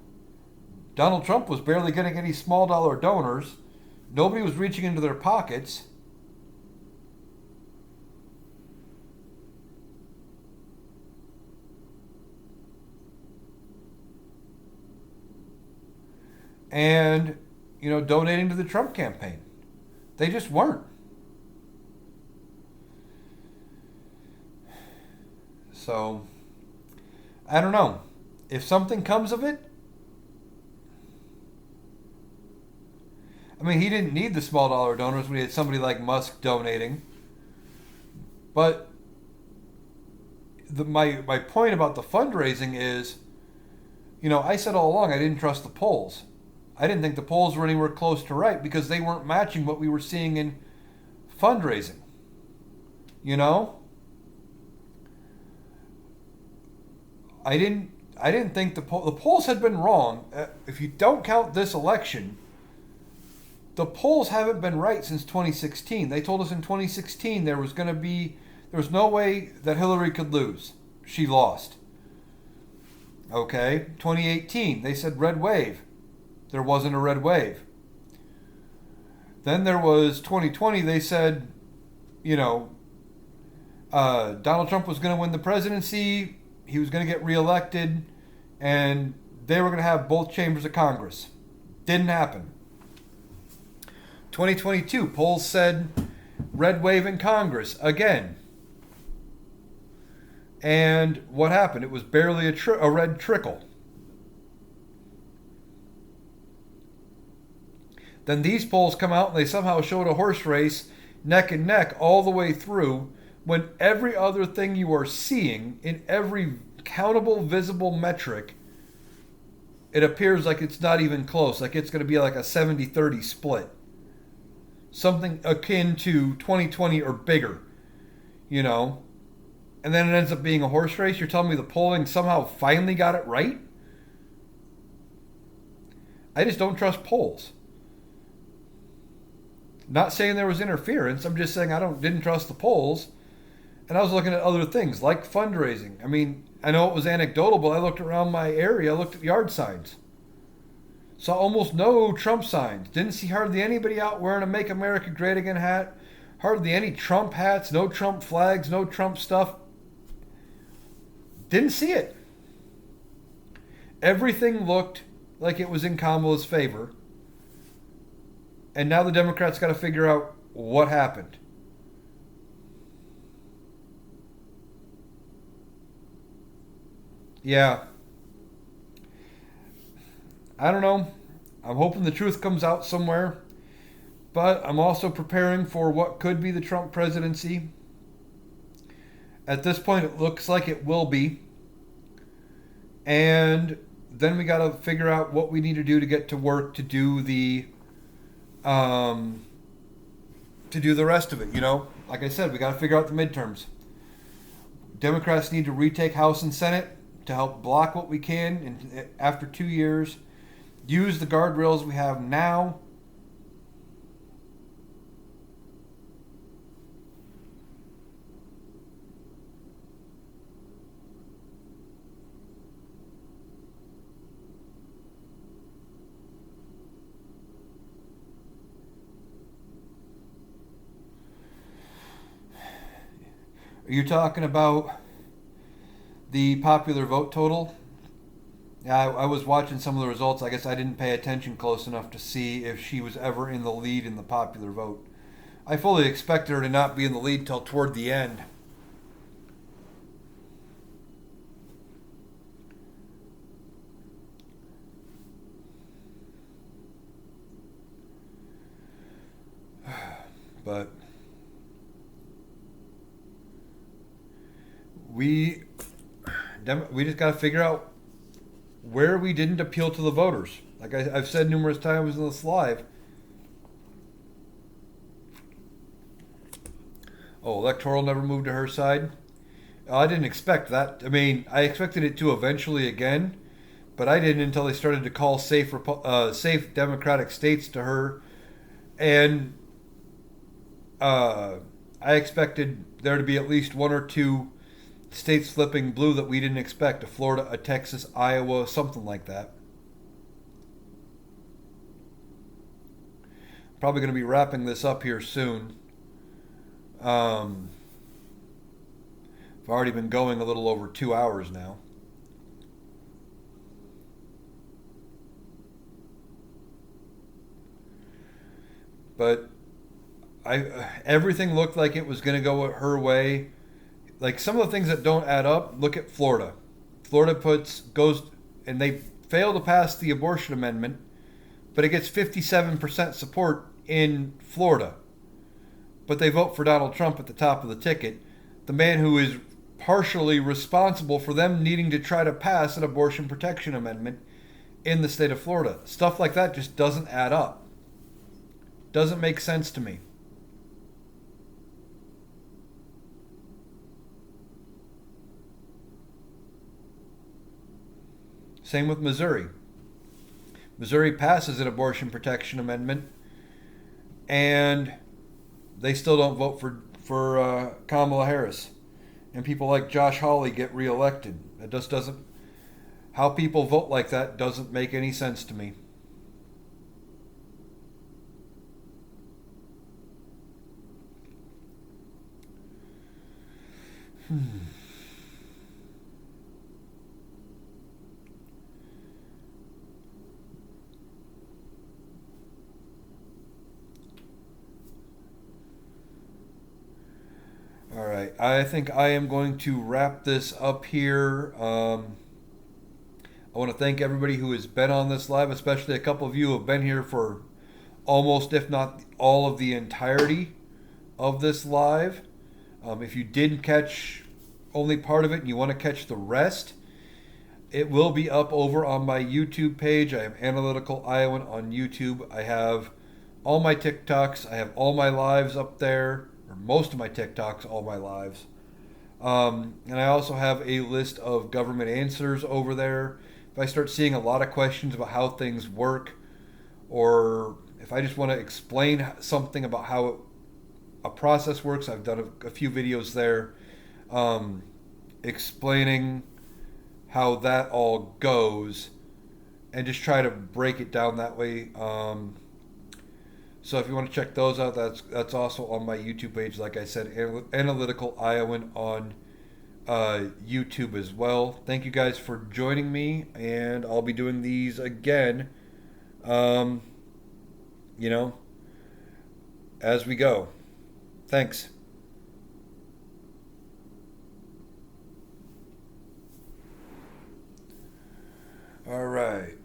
Donald Trump was barely getting any small dollar donors. Nobody was reaching into their pockets. And, donating to the Trump campaign. They just weren't. So, I don't know. If something comes of it, I mean, he didn't need the small dollar donors when he had somebody like Musk donating. But my point about the fundraising is, I said all along I didn't trust the polls. I didn't think the polls were anywhere close to right because they weren't matching what we were seeing in fundraising. I didn't think the polls had been wrong. If you don't count this election, the polls haven't been right since 2016. They told us in 2016 there was no way that Hillary could lose. She lost. Okay, 2018 they said red wave. There wasn't a red wave. Then there was 2020. They said, Donald Trump was going to win the presidency. He was going to get reelected, and they were going to have both chambers of Congress. Didn't happen. 2022, polls said red wave in Congress again. And what happened? It was barely a red trickle. Then these polls come out and they somehow showed a horse race neck and neck all the way through, when every other thing you are seeing in every countable, visible metric, it appears like it's not even close. Like it's going to be like a 70-30 split. Something akin to 2020 or bigger, you know? And then it ends up being a horse race. You're telling me the polling somehow finally got it right? I just don't trust polls. Not saying there was interference. I'm just saying didn't trust the polls. And I was looking at other things like fundraising. I mean, I know it was anecdotal, but I looked around my area. I looked at yard signs. Saw almost no Trump signs. Didn't see hardly anybody out wearing a Make America Great Again hat. Hardly any Trump hats. No Trump flags. No Trump stuff. Didn't see it. Everything looked like it was in Kamala's favor. And now the Democrats got to figure out what happened. Yeah. I don't know. I'm hoping the truth comes out somewhere. But I'm also preparing for what could be the Trump presidency. At this point, it looks like it will be. And then we got to figure out what we need to do to get to work to do the rest of it. You know, like I said, we got to figure out the midterms. Democrats need to retake House and Senate to help block what we can. And after 2 years, use the guardrails we have now. Are you talking about the popular vote total? Yeah, I was watching some of the results. I guess I didn't pay attention close enough to see if she was ever in the lead in the popular vote. I fully expected her to not be in the lead till toward the end. But we just got to figure out where we didn't appeal to the voters. Like I've said numerous times in this live. Oh, electoral never moved to her side. I didn't expect that. I mean, I expected it to eventually again, but I didn't until they started to call safe Democratic states to her, and I expected there to be at least one or two states flipping blue that we didn't expect. A Florida, a Texas, Iowa, something like that. Probably going to be wrapping this up here soon. I've already been going a little over 2 hours now. But everything looked like it was going to go her way. Like some of the things that don't add up, look at Florida. Florida goes and they fail to pass the abortion amendment, but it gets 57% support in Florida. But they vote for Donald Trump at the top of the ticket, the man who is partially responsible for them needing to try to pass an abortion protection amendment in the state of Florida. Stuff like that just doesn't add up. Doesn't make sense to me. Same with Missouri. Missouri passes an abortion protection amendment, and they still don't vote for Kamala Harris. And people like Josh Hawley get reelected. It just doesn't. How people vote like that doesn't make any sense to me. All right, I think I am going to wrap this up here. I want to thank everybody who has been on this live, especially a couple of you who have been here for almost, if not all, of the entirety of this live. If you didn't catch only part of it and you want to catch the rest, it will be up over on my YouTube page. I am Analytical Iowan on YouTube. I have all my TikToks. I have all my lives up there, or most of my TikToks, all my lives. And I also have a list of government answers over there. If I start seeing a lot of questions about how things work, or if I just want to explain something about how a process works, I've done a few videos there explaining how that all goes and just try to break it down that way. So if you want to check those out, that's also on my YouTube page. Like I said, Analytical Iowan on YouTube as well. Thank you guys for joining me, and I'll be doing these again, um, you know, as we go. Thanks. All right.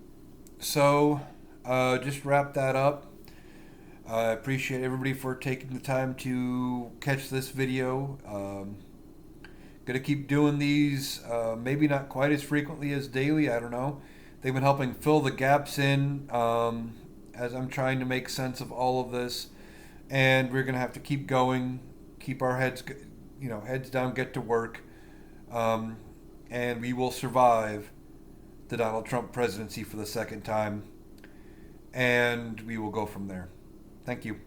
So, just wrap that up. I appreciate everybody for taking the time to catch this video. Gonna keep doing these, maybe not quite as frequently as daily. I don't know. They've been helping fill the gaps in as I'm trying to make sense of all of this, and we're gonna have to keep going, keep our heads, heads down, get to work, um, and we will survive the Donald Trump presidency for the second time, and we will go from there. Thank you.